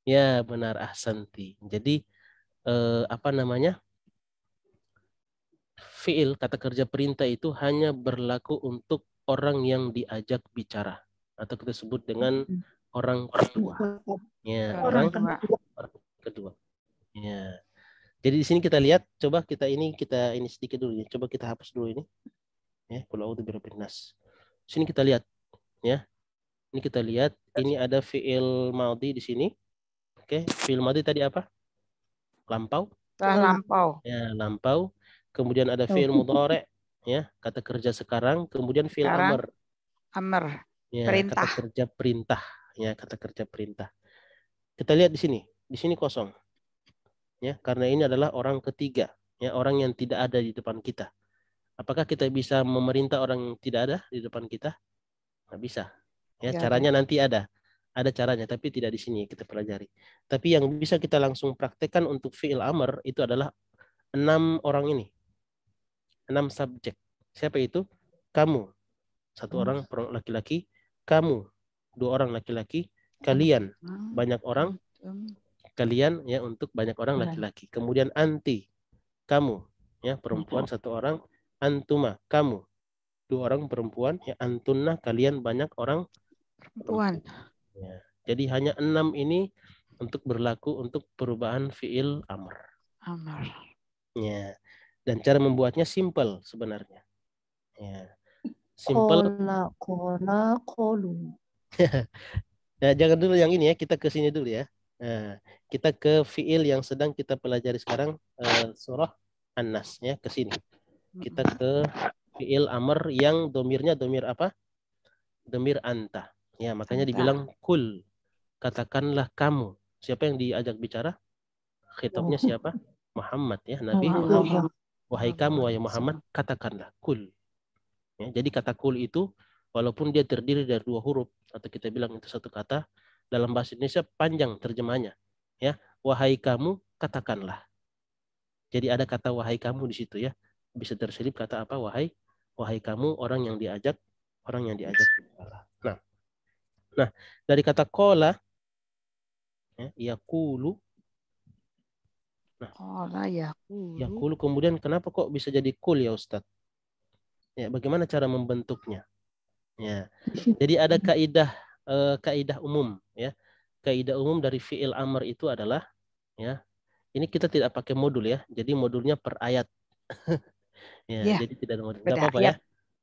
Ya, benar, ahsanti. Jadi apa namanya? Fi'il, kata kerja perintah itu hanya berlaku untuk orang yang diajak bicara atau kita sebut dengan orang kedua. Ya, orang kedua. Ya. Jadi di sini kita lihat, coba kita ini sedikit dulu ya. Coba kita hapus dulu ini. Ya, qul a'udzu birabbin nas. Sini kita lihat ya. Ini kita lihat, ini ada fi'il madhi di sini. Oke, fi'il madhi tadi apa? Lampau. Lampau. Ya, lampau. Kemudian ada fi'il mudhari' ya, kata kerja sekarang, kemudian fi'il amr. Ya, perintah. Kata kerja perintah. Ya, kata kerja perintah. Kita lihat di sini. Di sini kosong. Ya, karena ini adalah orang ketiga, ya, orang yang tidak ada di depan kita. Apakah kita bisa memerintah orang yang tidak ada di depan kita? Nggak bisa. Ya, caranya nanti ada. Ada caranya, tapi tidak di sini kita pelajari. Tapi yang bisa kita langsung praktekkan untuk fi'il amr itu adalah 6 orang ini. 6 subjek. Siapa itu? Kamu. 1 orang laki-laki. Kamu. 2 orang laki-laki. Kalian. Banyak orang. Kalian ya untuk banyak orang laki-laki. Kemudian anti. Kamu. Ya perempuan 1 orang. Antuma. Kamu. 2 orang perempuan. Ya antunna. Kalian banyak orang perempuan. Ya. Jadi hanya 6 ini untuk berlaku untuk perubahan fi'il amr. Ya. Dan cara membuatnya simple sebenarnya. Ya. Simple. Kola, kolu. Ya, jangan dulu yang ini ya, kita ke sini dulu ya. Nah, kita ke fi'il yang sedang kita pelajari sekarang, surah An-Nas ya, ke sini. Kita ke fi'il amr yang domirnya domir apa? Domir anta. Ya, makanya dibilang kul. Katakanlah kamu. Siapa yang diajak bicara? Khitabnya siapa? Muhammad ya, Nabi. Wahai kamu, wahai Muhammad, katakanlah kul. Ya, jadi kata kul itu walaupun dia terdiri dari 2 huruf atau kita bilang itu 1 kata, dalam bahasa Indonesia panjang terjemahnya. Ya, wahai kamu, katakanlah. Jadi ada kata wahai kamu di situ ya. Bisa terselip kata apa? Wahai kamu, orang yang diajak bicara. Nah, dari kata kola ya, yaqulu. Nah, yaqulu kemudian kenapa kok bisa jadi kul ya Ustadz? Ya, bagaimana cara membentuknya? Ya. Jadi ada kaidah umum ya. Kaidah umum dari fi'il amr itu adalah ya. Ini kita tidak pakai modul ya. Jadi modulnya per ayat. Ya, jadi tidak ada modul. Enggak apa-apa ya.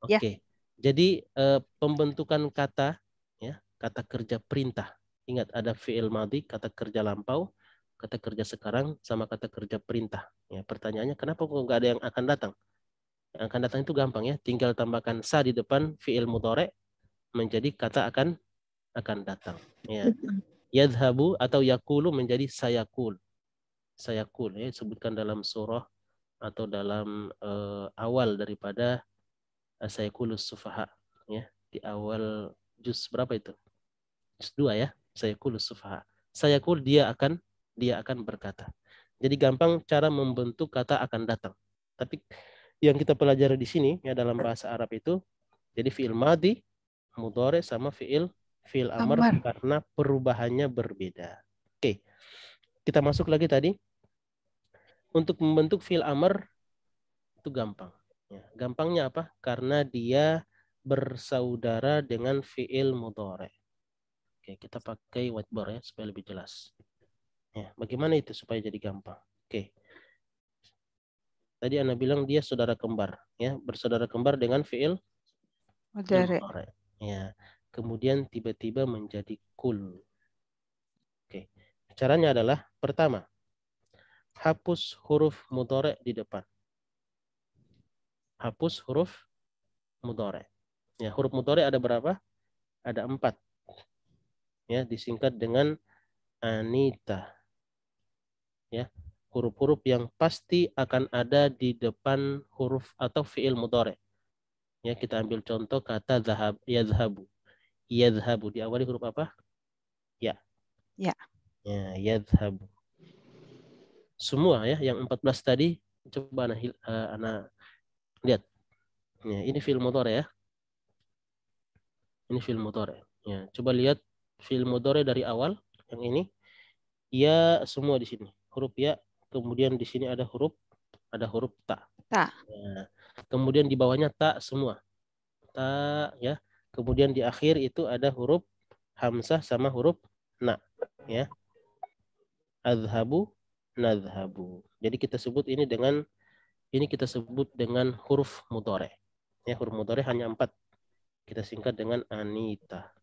Oke. Jadi pembentukan kata ya, kata kerja perintah. Ingat ada fi'il madhi, kata kerja lampau, kata kerja sekarang sama kata kerja perintah. Ya, pertanyaannya kenapa kok nggak ada yang akan datang? Yang akan datang itu gampang ya, tinggal tambahkan sa di depan fi'il mudhari menjadi kata akan datang. Ya. Yadhabu atau yakulu menjadi sayakul. Sayakul ya, disebutkan dalam surah atau dalam awal daripada sayakulus sufaha ya, di awal juz berapa itu? Juz 2 ya, sayakulus sufaha. Sayakul dia akan berkata. Jadi gampang cara membentuk kata akan datang. Tapi yang kita pelajari di sini ya dalam bahasa Arab itu jadi fi'il madhi, mudhari sama fi'il amr karena perubahannya berbeda. Oke. Kita masuk lagi tadi. Untuk membentuk fi'il amr itu gampang. Ya, gampangnya apa? Karena dia bersaudara dengan fi'il mudhari. Oke, kita pakai whiteboard ya supaya lebih jelas. Ya, bagaimana itu supaya jadi gampang? Oke. Tadi Ana bilang dia saudara kembar, ya, bersaudara kembar dengan fi'il mudhari. Ya. Kemudian tiba-tiba menjadi kul. Oke. Caranya adalah pertama, hapus huruf mudhari di depan. Hapus huruf mudhari. Ya, huruf mudhari ada berapa? Ada 4. Ya, disingkat dengan Anita. Ya, huruf-huruf yang pasti akan ada di depan huruf atau fi'il mudhari. Ya, kita ambil contoh kata zahab, yadhhabu. Yadhhabu diawali huruf apa? Ya. Ya, yadhhabu. Semua ya, yang 14 tadi coba Ana lihat. Ya, ini fi'il mudhari ya. Ini fi'il mudhari. Ya, coba lihat fi'il mudhari dari awal yang ini. Ya, semua di sini. Huruf ya, kemudian di sini ada huruf ta. Ya. Kemudian di bawahnya ta semua. Ta ya. Kemudian di akhir itu ada huruf hamzah sama huruf na ya. Adhabu, nadhabu. Jadi kita sebut ini dengan huruf mudhari. Ya, huruf mudhari hanya 4. Kita singkat dengan Anita.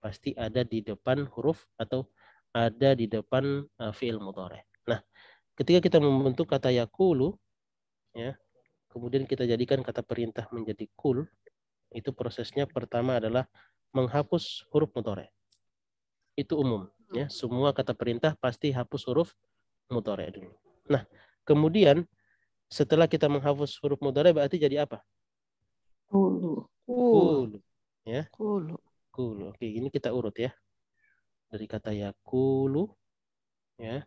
Pasti ada di depan huruf atau ada di depan fi'il mudhari. Nah, ketika kita membentuk kata yakulu ya, kemudian kita jadikan kata perintah menjadi kul, itu prosesnya pertama adalah menghapus huruf mudhari. Itu umum ya, semua kata perintah pasti hapus huruf mudhari dulu. Nah, kemudian setelah kita menghapus huruf mudhari berarti jadi apa? Kulu. Ya. Kulu. Oke, ini kita urut ya. dari kata yakulu, ya,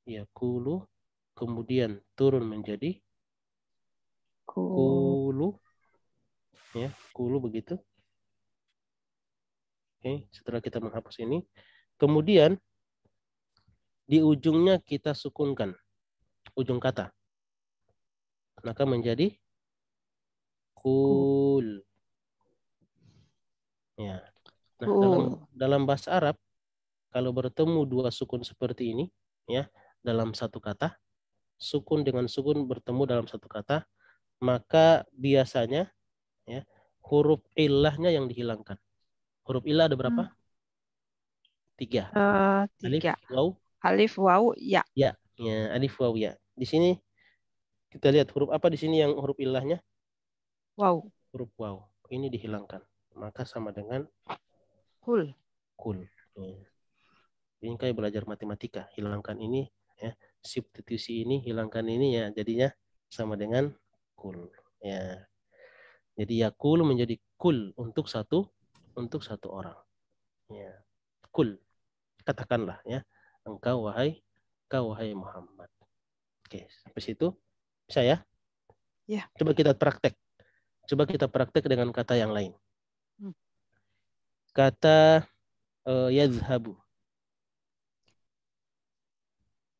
yakulu, kemudian turun menjadi kulu, ya, kulu begitu. Oke, setelah kita menghapus ini, kemudian di ujungnya kita sukunkan ujung kata, maka menjadi kul. Ya. Nah, dalam bahasa Arab, kalau bertemu dua sukun seperti ini, ya, dalam satu kata, sukun dengan sukun bertemu dalam satu kata, maka biasanya, ya, huruf illahnya yang dihilangkan. Huruf illah ada berapa? 3. Alif, waw. Alif, waw, ya. Ya, ya, alif, waw, ya. Di sini kita lihat huruf apa di sini yang huruf illahnya? Waw. Huruf waw. Ini dihilangkan. Maka sama dengan kul. Kul. Ya. Ini kayak belajar matematika. Hilangkan ini, ya. Substitusi ini, hilangkan ini, ya. Jadinya sama dengan kul. Ya. Jadi yakul menjadi kul untuk satu orang. Ya. Kul. Katakanlah, ya. Engkau wahai Muhammad. Oke, sampai situ bisa ya? Ya. Coba kita praktek dengan kata yang lain. Kata yadhabu.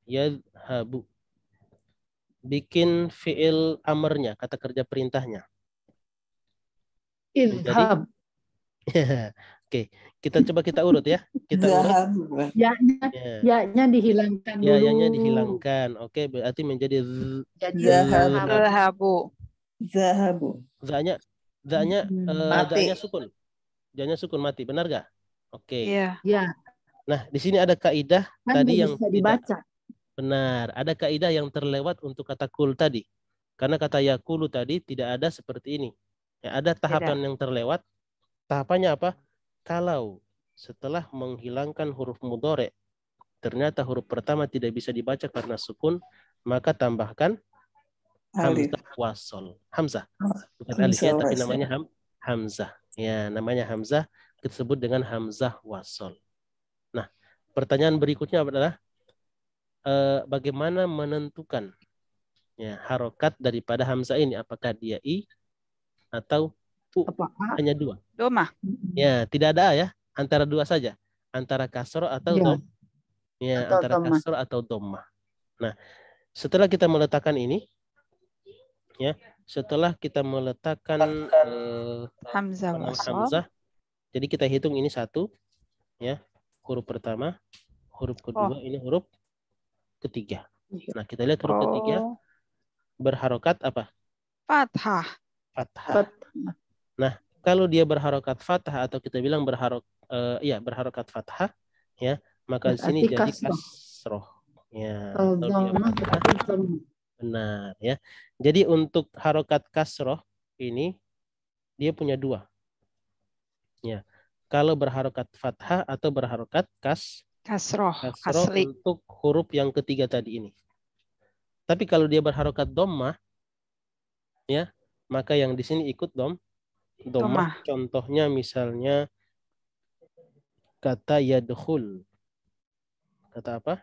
Yadhabu. Bikin fi'il amarnya, kata kerja perintahnya. Idhab. Oke, kita urut ya. Kita urut. Ya-nya dihilangkan dulu. Ya-nya dihilangkan. Oke, berarti menjadi zahabu. Zanya sukun. Zanya sukun mati, benar gak? Oke. Iya. Ya. Nah, di sini ada kaidah tadi yang bisa dibaca. Benar, ada kaidah yang terlewat untuk kata kul tadi. Karena kata yakulu tadi tidak ada seperti ini. Ya, ada tahapan yang terlewat. Tahapannya apa? Kalau setelah menghilangkan huruf mudhari, ternyata huruf pertama tidak bisa dibaca karena sukun, maka tambahkan hamzah wasol. Hamzah. Bukan alif ya, tapi namanya hamzah. Ya, namanya hamzah disebut dengan hamzah wasol. Nah, pertanyaan berikutnya adalah bagaimana menentukan, ya, harokat daripada hamzah ini, apakah dia i atau u? Hanya 2. Domah. Ya, tidak ada ya, antara 2 saja, antara kasroh atau dom. Ya, antara kasroh atau dommah. Nah, setelah kita meletakkan ini, ya, setelah kita meletakkan hamzah, jadi kita hitung ini 1, ya, huruf pertama, huruf kedua, ini huruf ketiga. Nah, kita lihat huruf ketiga berharokat apa? Fathah. Nah, kalau dia berharokat fathah atau kita bilang berharokat fathah, ya, maka di sini jadi kasroh. Ya, benar ya. Jadi untuk harokat kasroh ini dia punya 2. Ya. Kalau berharokat fathah atau berharokat kasroh untuk huruf yang ketiga tadi ini. Tapi kalau dia berharokat dommah, ya, maka yang di sini ikut dommah. Contohnya misalnya kata yadkhul. Kata apa?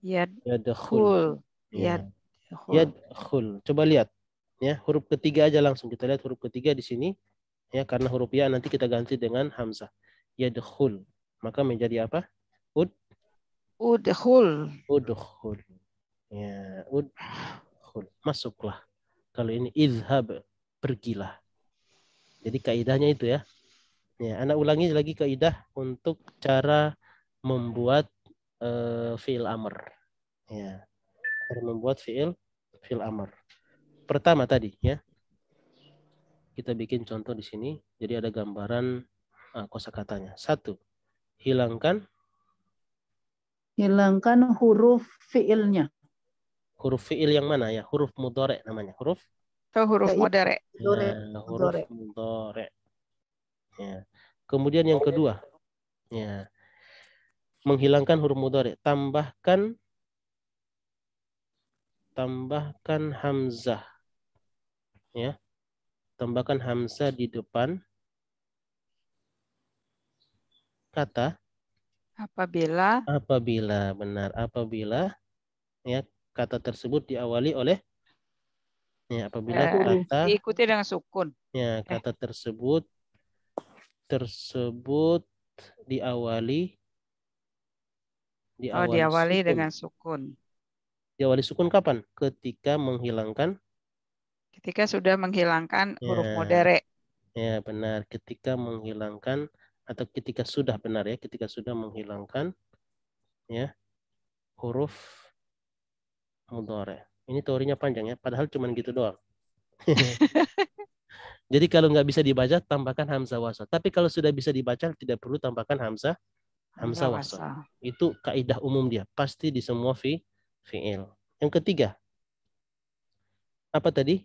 Yadkhul. Yadkhul. Coba lihat, ya, huruf ketiga aja langsung kita lihat huruf ketiga di sini, ya, karena huruf ya nanti kita ganti dengan hamzah. Yadkhul. Maka menjadi apa? Udkhul. Ya, udkhul. Masuklah. Kalau ini izhab, pergilah. Jadi kaidahnya itu ya. Ya, anak ulangi lagi kaidah untuk cara membuat fi'il amr. Ya. Cara membuat fi'il amr. Pertama tadi, ya. Kita bikin contoh di sini. Jadi ada gambaran kosakatanya. 1. Hilangkan huruf fi'ilnya. Huruf fi'il yang mana ya? Huruf mudhari namanya. Huruf mudhari. Huruf mudhari. Ya. Kemudian yang kedua, ya, menghilangkan huruf mudhari. Tambahkan hamzah. Ya. Tambahkan hamzah di depan kata apabila benar, apabila ya kata tersebut diawali oleh ya apabila kata diikuti dengan sukun. ya kata tersebut diawali dengan sukun. Diawali sukun kapan? Ketika sudah menghilangkan huruf modere. Ya, benar. Ketika menghilangkan atau ketika sudah benar ya, ketika sudah menghilangkan ya huruf mudhari. Ini teorinya panjang ya, padahal cuma gitu doang. Jadi kalau nggak bisa dibaca, tambahkan hamzah wasal. Tapi kalau sudah bisa dibaca, tidak perlu tambahkan hamzah wasal. Itu kaidah umum dia, pasti di semua fi'il. Yang ketiga, apa tadi?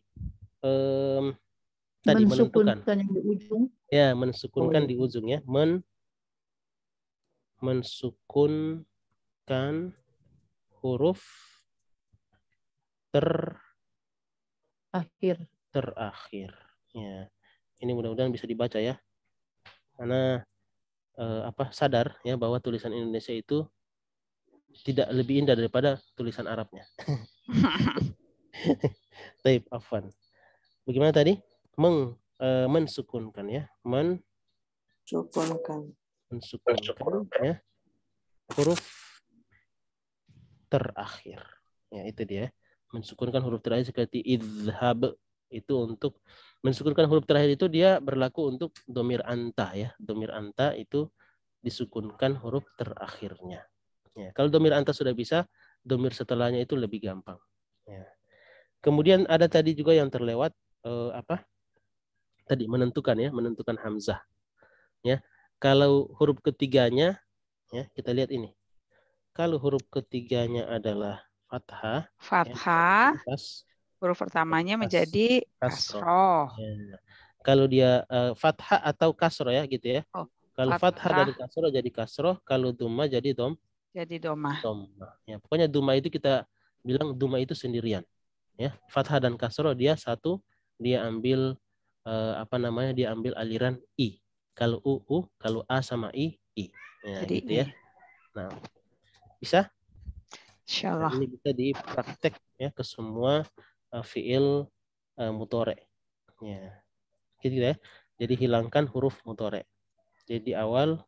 Tadi menentukan. Yang di ujung. Ya, mensukunkan di ujung ya. Mensukunkan huruf terakhir. Ya. Ini mudah-mudahan bisa dibaca ya. Karena sadar ya bahwa tulisan Indonesia itu tidak lebih indah daripada tulisan Arabnya. Taib afwan. Bagaimana tadi? Mensukunkan ya. Mensukunkan ya huruf terakhir. Ya, itu dia. Mensukunkan huruf terakhir seperti idhab, itu untuk mensukunkan huruf terakhir itu dia berlaku untuk domir anta ya. Domir anta itu disukunkan huruf terakhirnya. Ya, kalau domir anta sudah bisa, domir setelahnya itu lebih gampang. Ya. Kemudian ada tadi juga yang terlewat tadi menentukan ya, menentukan hamzah. Ya, kalau huruf ketiganya ya kita lihat ini. Kalau huruf ketiganya adalah fathah, ya, huruf pertamanya menjadi kasroh. Ya. Kalau dia fathah atau kasroh ya gitu ya. Kalau fathah dari kasroh jadi kasroh, kalau dhamma jadi domah. Ya, pokoknya dhamma itu kita bilang dhamma itu sendirian. Ya, fathah dan kasroh dia satu, dia ambil dia ambil aliran i. Kalau u, kalau a sama i. Ya, jadi gitu ya. Nah, bisa? Insyaallah. Ini bisa dipraktek ya ke semua fiil mudhari. Ya. Gitu ya. Jadi hilangkan huruf mudhari. Jadi di awal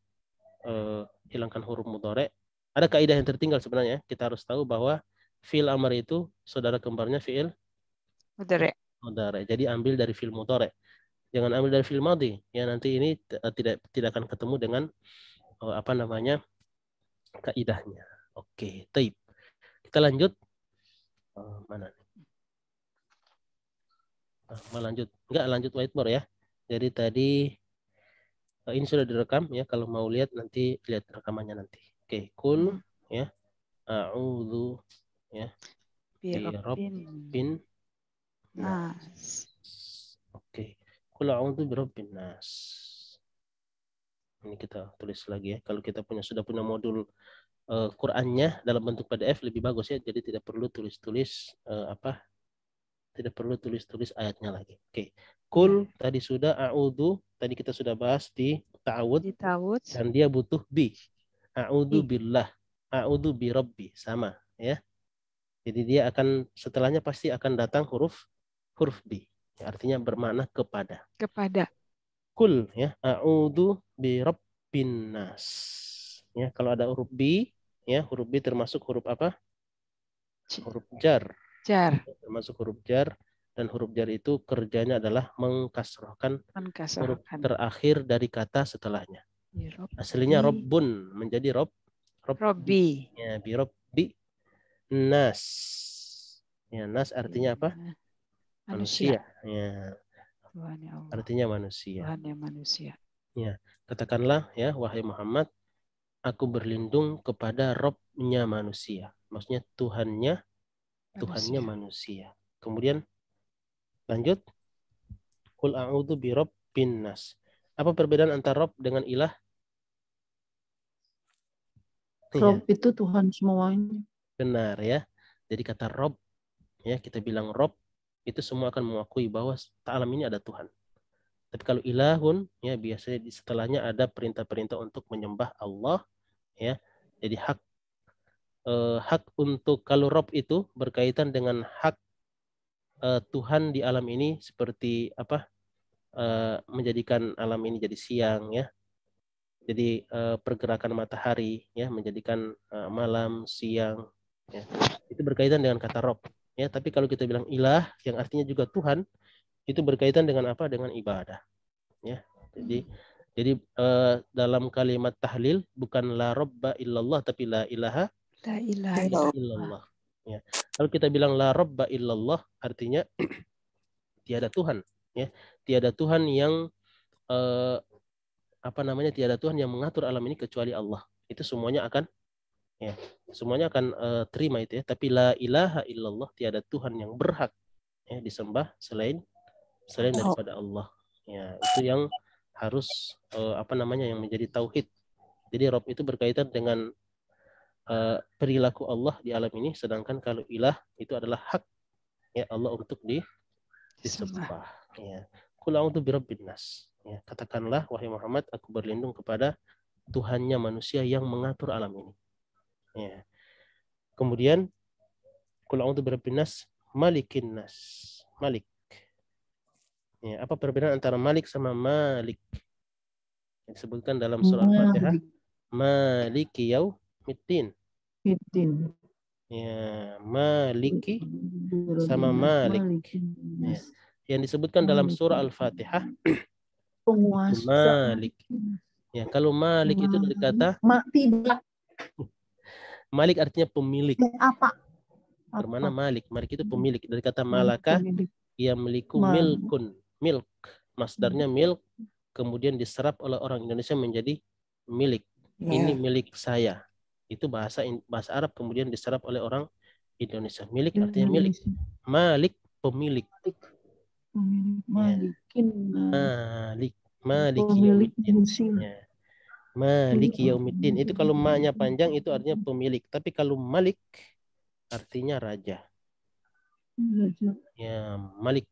hilangkan huruf mudhari. Ada kaidah yang tertinggal sebenarnya. Kita harus tahu bahwa fiil amar itu saudara kembarnya fiil mudhari. Jadi ambil dari fiil mudhari. Jangan ambil dari fiil madhi. Ya nanti ini tidak akan ketemu dengan kaidahnya. Oke, taib. Kita lanjut. Mana nih? Lanjut. Enggak, lanjut whiteboard ya. Jadi tadi ini sudah direkam ya. Kalau mau lihat nanti lihat rekamannya nanti. Oke, kul ya. A'udzu ya. Birabbin nas. Oke. Kul a'udzu birabbin nas. Ini kita tulis lagi ya. Kalau kita sudah punya modul Qur'annya dalam bentuk PDF lebih bagus ya. Jadi tidak perlu tulis-tulis tidak perlu tulis-tulis ayatnya lagi. Oke. Kul tadi sudah, a'udzu tadi kita sudah bahas di ta'awud. Dan dia butuh bi. A'udzu billah, a'udzu bi rabbi, sama ya. Jadi dia akan setelahnya pasti akan datang huruf bi. Ya, artinya bermakna kepada. Kul ya, a'udzu bi rabbin nas. Ya, kalau ada huruf bi, ya huruf bi termasuk huruf apa? Huruf jar. Termasuk huruf jar, dan huruf jar itu kerjanya adalah mengkasrohkan huruf terakhir dari kata setelahnya. Aslinya robbun menjadi robbi. Ya, bi robbi nas. Ya, nas artinya apa? Manusia. Ya. Artinya manusia. Ya, katakanlah ya wahai Muhammad, aku berlindung kepada Robnya manusia. Maksudnya Tuhannya manusia. Kemudian lanjut. Qul a'udzu bi rabbin nas. Apa perbedaan antara Rob dengan ilah? Rob itu Tuhan semuanya. Benar ya. Jadi kata Rob ya, kita bilang Rob itu semua akan mengakui bahwa alam ini ada Tuhan. Tapi kalau ilahun ya biasanya di setelahnya ada perintah-perintah untuk menyembah Allah ya. Jadi hak untuk kalau Rob itu berkaitan dengan hak Tuhan di alam ini seperti apa? Menjadikan alam ini jadi siang ya. Jadi pergerakan matahari ya menjadikan malam, siang ya. Itu berkaitan dengan kata Rob ya. Tapi kalau kita bilang ilah yang artinya juga Tuhan, itu berkaitan dengan apa? Dengan ibadah ya. Jadi dalam kalimat tahlil bukan la robba illallah tapi la ilaha illallah ya. Kalau kita bilang la robba illallah artinya tiada Tuhan ya. Tiada Tuhan yang tiada Tuhan yang mengatur alam ini kecuali Allah. Itu semuanya akan ya, semuanya akan terima itu ya. Tapi la ilaha illallah, tiada Tuhan yang berhak ya disembah selain daripada Allah. Ya, itu yang harus yang menjadi tauhid. Jadi Rob itu berkaitan dengan perilaku Allah di alam ini, sedangkan kalau ilah itu adalah hak ya Allah untuk disembah. Ya. Qul a'udzu birabbin nas. Ya, katakanlah wahai Muhammad, aku berlindung kepada Tuhannya manusia yang mengatur alam ini. Ya. Kemudian qul a'udzu birabbin nas, malikin nas. Malik. Ya, apa perbedaan antara Malik sama Malik? Disebutkan dalam surah Al-Fatihah, Maliki yaumiddin. Ya, Maliki sama Malik. Ya. Yang disebutkan dalam surah Al-Fatihah, Malik. Ya, kalau Malik itu dari kata Malik artinya pemilik. Bermana Malik? Malik itu pemilik. Dari kata malaka, ia meliku milkun. Milk. Masdarnya milk. Kemudian diserap oleh orang Indonesia menjadi milik. Ini milik saya. Itu bahasa Arab kemudian diserap oleh orang Indonesia. Milik artinya milik. Malik pemilik. Maliki yaumiddin. Ya. Maliki yaumiddin. Itu kalau ma-nya panjang itu artinya pemilik. Tapi kalau malik artinya raja. Ya, malik.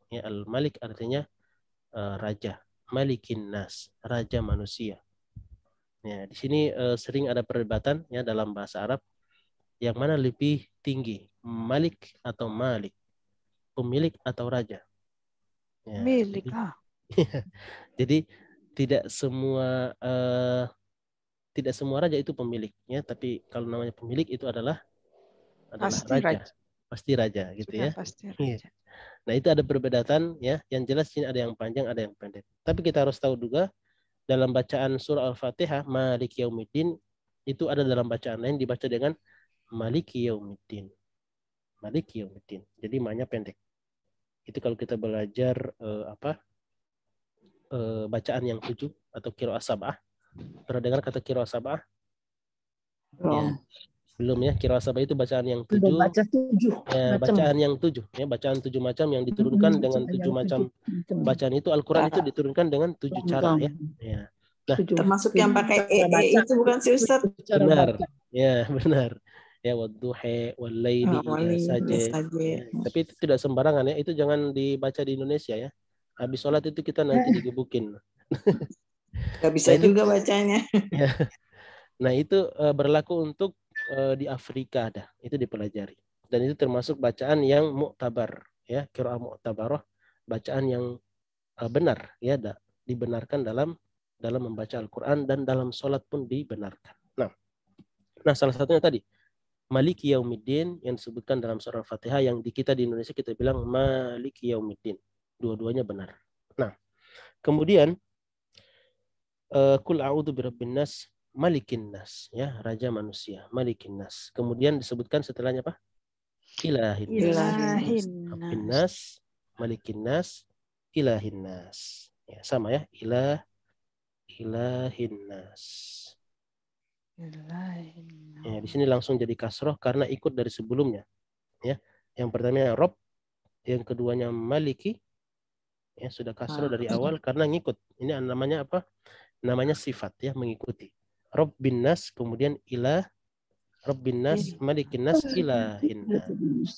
Ya, al-malik artinya raja. Malikin nas, raja manusia. Ya, di sini sering ada perdebatan ya dalam bahasa Arab yang mana lebih tinggi, malik atau malik, pemilik atau raja. Ya, milik. Jadi tidak semua raja itu pemilik ya, tapi kalau namanya pemilik itu adalah raja. Pasti raja gitu. Sudah ya. Pasti raja. Nah, itu ada perbedaan ya. Yang jelas sini ada yang panjang, ada yang pendek. Tapi kita harus tahu juga dalam bacaan surah Al-Fatihah Maliki yaumiddin itu ada dalam bacaan lain dibaca dengan Maliki yaumiddin. Maliki yaumiddin. Jadi ma-nya pendek. Itu kalau kita belajar bacaan yang 7 atau qiraah sab'ah. Pernah dengar kata qiraah sab'ah? Ya. Belum ya, qiraah sab'ah itu bacaan yang 7. Baca 7. Ya, bacaan yang 7 ya, bacaan 7 macam yang diturunkan dengan 7 macam bacaan itu Al-Qur'an itu diturunkan dengan 7 cara ya. Ya. Nah, termasuk yang pakai itu bukan sih Ustaz? Benar. Ya, benar. Ya, wadduha wal-laili idza saja. Ya, tapi itu tidak sembarangan ya. Itu jangan dibaca di Indonesia ya. Habis sholat itu kita nanti digebukin. Gak bisa juga bacanya. Ya. Nah, itu berlaku untuk di Afrika ada. Itu dipelajari. Dan itu termasuk bacaan yang mu'tabar ya, qiraah mu'tabarah, bacaan yang benar ya, dibenarkan dalam membaca Al-Qur'an dan dalam sholat pun dibenarkan. Nah, salah satunya tadi Maliki yaumiddin yang disebutkan dalam surah Al-Fatihah, yang di kita di Indonesia kita bilang Maliki yaumiddin. Dua-duanya benar. Nah, kemudian Qul a'udzu birabbin nas, malikin nas ya, raja manusia, malikin nas. Kemudian disebutkan setelahnya apa? Ilahin nas, malikin nas, ilahin nas. Ya, sama ya, ilahin nas. Ya, di sini langsung jadi kasroh karena ikut dari sebelumnya. Ya, yang pertamanya Rob, yang keduanya Maliki. Ya, sudah kasroh dari awal karena ngikut. Ini namanya apa? Namanya sifat ya, mengikuti. Rabbin nas, kemudian ilah, Rabbin nas, Malikin nas, ilahin nas.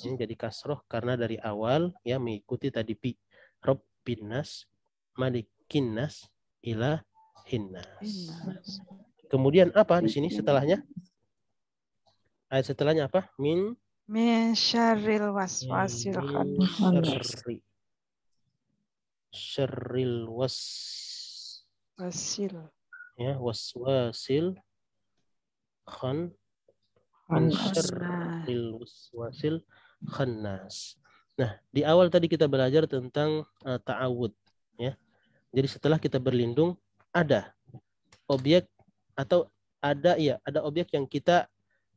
Ini jadi kasroh karena dari awal ya mengikuti tadi pi. Rabbin nas, malikin nas, ilahin nas. Kemudian apa di sini setelahnya? Ayat setelahnya apa? Min syarril waswasil khannas. Syarril waswasil syarril waswasil khannas. Nah, di awal tadi kita belajar tentang ta'awud, ya. Jadi setelah kita berlindung, ada objek atau ada objek yang kita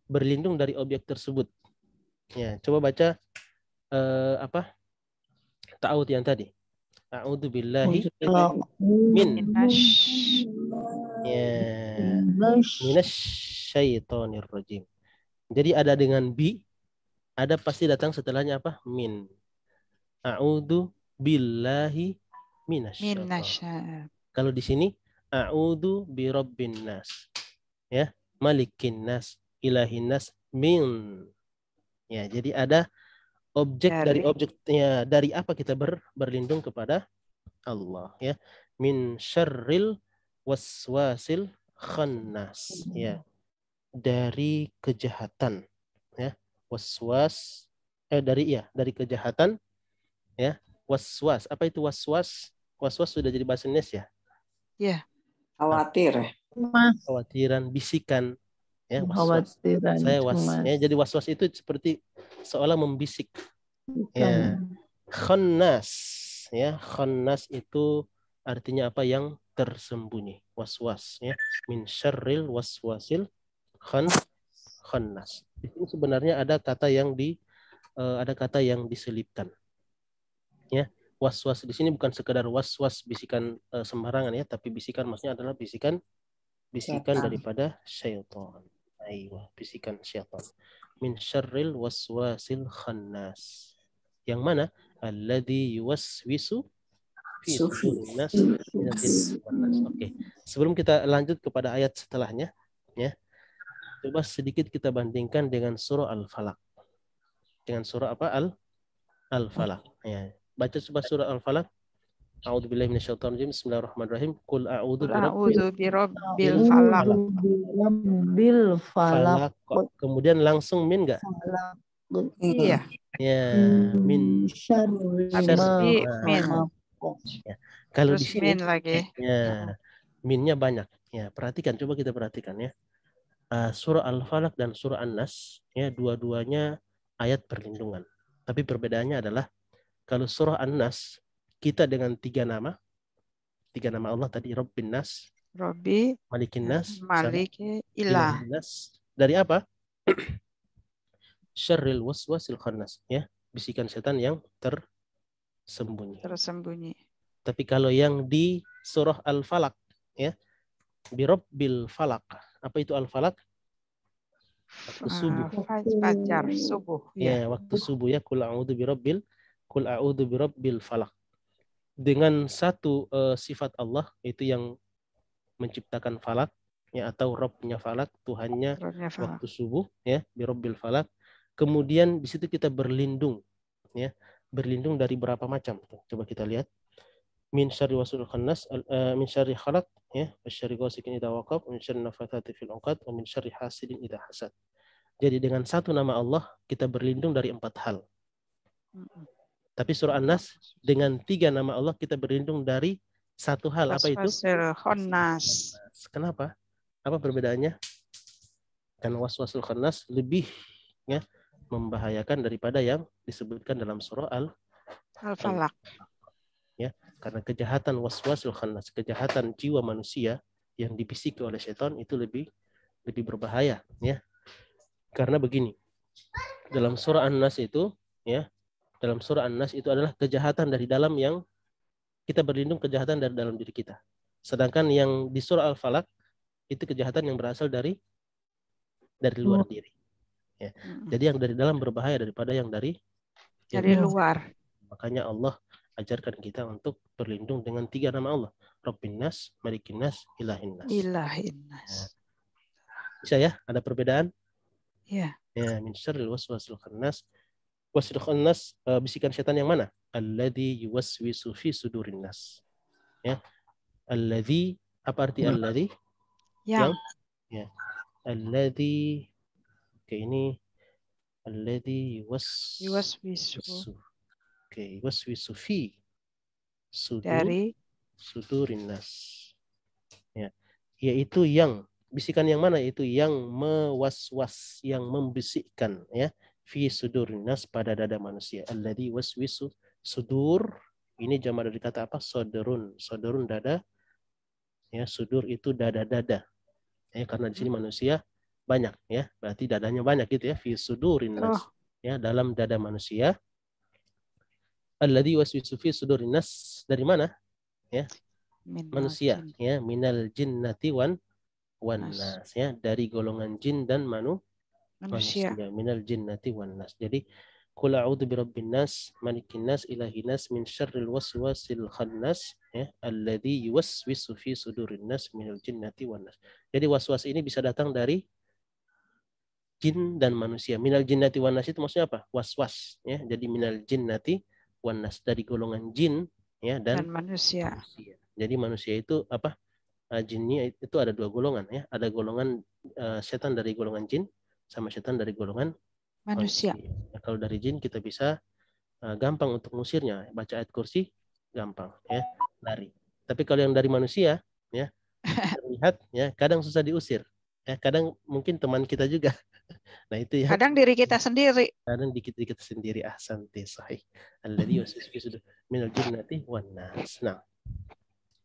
berlindung dari objek tersebut. Ya, coba baca ta'awud yang tadi. A'udzu billahi minasyaitonir rajim. Jadi ada dengan bi, ada pasti datang setelahnya apa? Min. A'udzu billahi minasyaitonir. Kalau di sini a'udzu birabbin nas. Ya, malikin nas, ilahin nas, min. Ya, jadi ada objek dari objeknya, dari apa kita berlindung kepada Allah, ya. Min syarril waswasil khannas, ya. Dari kejahatan, ya. Waswas dari kejahatan, ya. Waswas. Apa itu waswas? Waswas sudah jadi bahasa Indonesia. Ya. Khawatir. Khawatiran, bisikan, ya. Waswas. Saya ya. Jadi waswas itu seperti seolah membisik. Ya. Khannas, ya. Khannas itu artinya apa? Yang tersembunyi. Waswas, ya. Min syarril waswasil khannas. Di sini sebenarnya ada kata yang diselipkan. Ya. Was-was di sini bukan sekedar was-was bisikan sembarangan, ya, tapi bisikan maksudnya adalah bisikan daripada syaitan. Aywa, bisikan syaitan. Min syarril waswasil khannas. Yang mana? Alladzi yuwaswisu fi sudurin nas minal jinni wan nas. Oke. Sebelum kita lanjut kepada ayat setelahnya, ya. Coba sedikit kita bandingkan dengan surah Al-Falaq. Dengan surah apa? Al-Falaq. Ya. Baca coba surah Al-Falaq. A'udzubillahi minasyaitonir rajim. Bismillahirrahmanirrahim. Qul a'udzu birabbil falaq. Kemudian langsung min enggak? Iya. Ya, min syarri ma. Ya. Kalau di sini lagi. Ya, minnya banyak. Ya, perhatikan, coba kita perhatikan, ya. Surah Al-Falaq dan surah An-Nas, ya, dua-duanya ayat perlindungan. Tapi perbedaannya adalah kalau surah An-Nas kita dengan tiga nama Allah tadi, Rabbin Nas, Rabbi, Malikin Nas, Maliki, Ilah. Nas. Dari apa? Syarril waswasil khannas, ya, bisikan setan yang tersembunyi. Tapi kalau yang di surah Al-Falaq, ya, birabbil falaq. Apa itu Al-Falaq? Waktu subuh. Fajar subuh. Ya, waktu subuh, ya. Qul a'udzu birabbil falaq. Dengan satu sifat Allah, itu yang menciptakan falak, ya, atau Rabbnya falak, Tuhannya waktu subuh, ya, birabbil falaq. Kemudian di situ kita berlindung, ya. Berlindung dari berapa macam? Coba kita lihat. Min syarri wasul khannas, min syarri khalaq, ya, wasyarri ghasiqin idza waqab, min syarri nafatsati fil 'uqad, wa min syarri hasidin idza hasad. Jadi dengan satu nama Allah kita berlindung dari 4 hal. Tapi surah An-Nas dengan 3 nama Allah kita berlindung dari 1 hal. Apa itu? Khannas. Kenapa? Apa perbedaannya? Karena waswasul khannas lebih, ya, membahayakan daripada yang disebutkan dalam surah Al-Falaq. Ya, karena kejahatan waswasul khannas, kejahatan jiwa manusia yang dibisiki oleh setan itu lebih berbahaya, ya. Karena begini, dalam surah An-Nas itu, ya, dalam surah An-Nas itu adalah kejahatan dari dalam yang kita berlindung, kejahatan dari dalam diri kita. Sedangkan yang di surah Al-Falaq itu kejahatan yang berasal dari luar diri. Ya. Jadi yang dari dalam berbahaya daripada yang dari luar. Makanya Allah ajarkan kita untuk berlindung dengan 3 nama Allah. Rabbin Nas, Malikin Nas, Ilahin Nas. Ilahin Nas. Ya. Bisa, ya? Ada perbedaan? Ya. Ya, min syarril waswasil khannas. Waswasil khannas, bisikan setan yang mana? Alladzi yuwaswisu fi sudurin nas. Ya, Alladzi, apa arti alladzi? Yang. Ya. Alladzi. Oke, ini alladzi yuwaswisu. Oke, yuwaswisu fi sudurin nas. Ya. Yaitu yang, bisikan yang mana? Yaitu yang mewaswas, yang membisikkan, ya, fi sudurin nas, pada dada manusia. Alladzi waswisu sudur, ini jamak dari kata apa? Sodurun. Sodurun dada, ya, sudur itu dada-dada. Ya, karena di sini manusia banyak, ya, berarti dadanya banyak gitu ya, fi sudurin nas, ya, dalam dada manusia. Alladzi waswisu fi sudurin nas, dari mana? Ya, manusia, ya, minal jinnati wan nas, ya, dari golongan jin dan manusia. Minal jinnati wan nas. Jadi qul a'udzu birabbin nas, malikin nas, ilahin nas, min syarril waswasil khannas, ya, alladzi yuwaswisu fi sudurin nas minal jinnati wan nas. Jadi waswas ini bisa datang dari jin dan manusia. Minal jinnati wan nas itu maksudnya apa? Waswas, ya. Jadi minal jinnati wan nas, dari golongan jin, ya, dan manusia. Jadi manusia itu apa? Jinnya itu ada dua golongan, ya. Ada golongan setan dari golongan jin sama setan dari golongan manusia. Ya, kalau dari jin kita bisa gampang untuk ngusirnya, baca ayat kursi gampang, ya, lari. Tapi kalau yang dari manusia, ya, terlihat, ya, kadang susah diusir, ya, kadang mungkin teman kita juga. Nah itu ya. Kadang diri kita sendiri. Kadang dikit-dikit kita sendiri. Ahsanti, sahih. Alladzi yuwaswisu minal jinnati wan nas. Nah,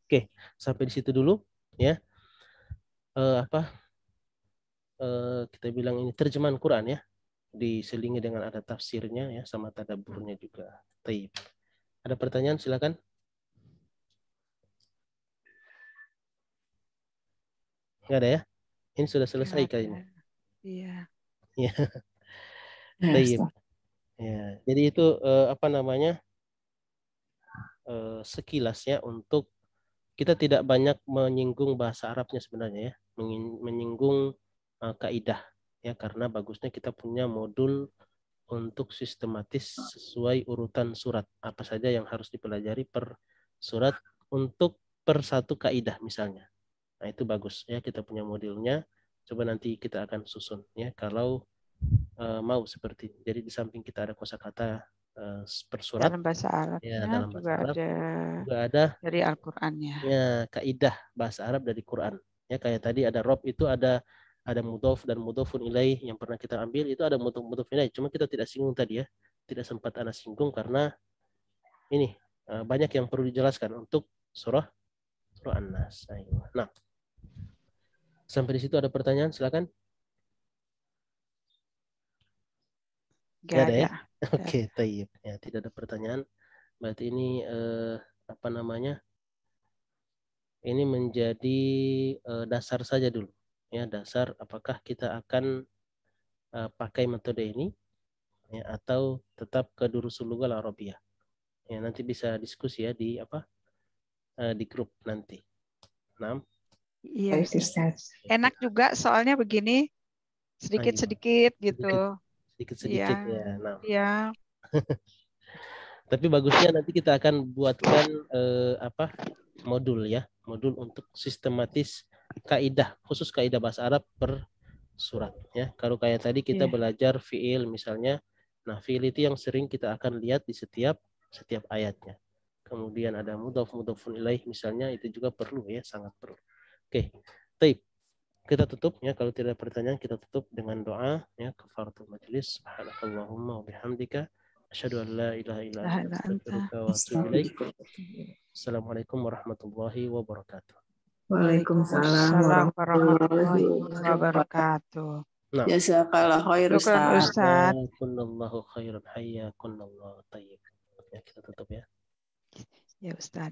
oke, sampai di situ dulu, ya. Kita bilang ini terjemahan Quran, ya, diselingi dengan ada tafsirnya, ya, sama tadabburnya juga. Taib. Ada pertanyaan, silakan. Nggak ada, ya? Ini sudah selesai kayaknya. Iya. Ya. Taib. Ya. Jadi itu apa namanya? Sekilas, ya, untuk kita tidak banyak menyinggung bahasa Arabnya sebenarnya, ya, menyinggung kaidah, ya, karena bagusnya kita punya modul untuk sistematis sesuai urutan surat apa saja yang harus dipelajari per surat untuk per satu kaidah misalnya. Nah itu bagus, ya, kita punya modulnya. Coba nanti kita akan susun, ya, kalau mau seperti ini. Jadi di samping kita ada kosakata per surat dalam bahasa Arab, ya, dalam bahasa Arab juga ada dari Al-Qur'annya. Ya, kaidah bahasa Arab dari Quran. Ya, kayak tadi ada rob, itu ada mudhof dan mudhofun ilaih yang pernah kita ambil, itu ada mudhof ilaih. Cuma kita tidak singgung tadi, ya. Tidak sempat ana singgung karena ini banyak yang perlu dijelaskan untuk surah An-Nas. Nah, sampai di situ ada pertanyaan, silakan. Gak ada, ya? Oke, tayyib. Ya, tidak ada pertanyaan. Berarti ini apa namanya? Ini menjadi dasar saja dulu, ya, dasar apakah kita akan pakai metode ini, ya, atau tetap ke durusul lughah al-arabiyah. Ya, nanti bisa diskusi, ya, di di grup nanti. 6. Iya, enak juga soalnya begini sedikit-sedikit gitu. Sedikit-sedikit, ya. Nah. Iya. Tapi bagusnya nanti kita akan buatkan modul, ya, modul untuk sistematis kaidah, khusus kaidah bahasa Arab per surat, ya. Kalau kayak tadi kita belajar fiil misalnya, nah fiil itu yang sering kita akan lihat di setiap ayatnya. Kemudian ada mudhof, mudhofun ilaih misalnya, itu juga perlu, ya, sangat perlu. Oke, taib. Kita tutup, ya, kalau tidak ada pertanyaan kita tutup dengan doa, ya, kafaratul majlis. Subhanakallahumma wa bihamdika asyhadu an la ilaha illa anta astaghfiruka wa atubu ilaik. Assalamualaikum warahmatullahi wabarakatuh. Waalaikumsalam warahmatullahi wabarakatuh. Jazakallah khair Ustaz. Jazakallahu khairan, hayyakunallah. Tayyib. Ya, kita tutup, ya. Ya Ustaz.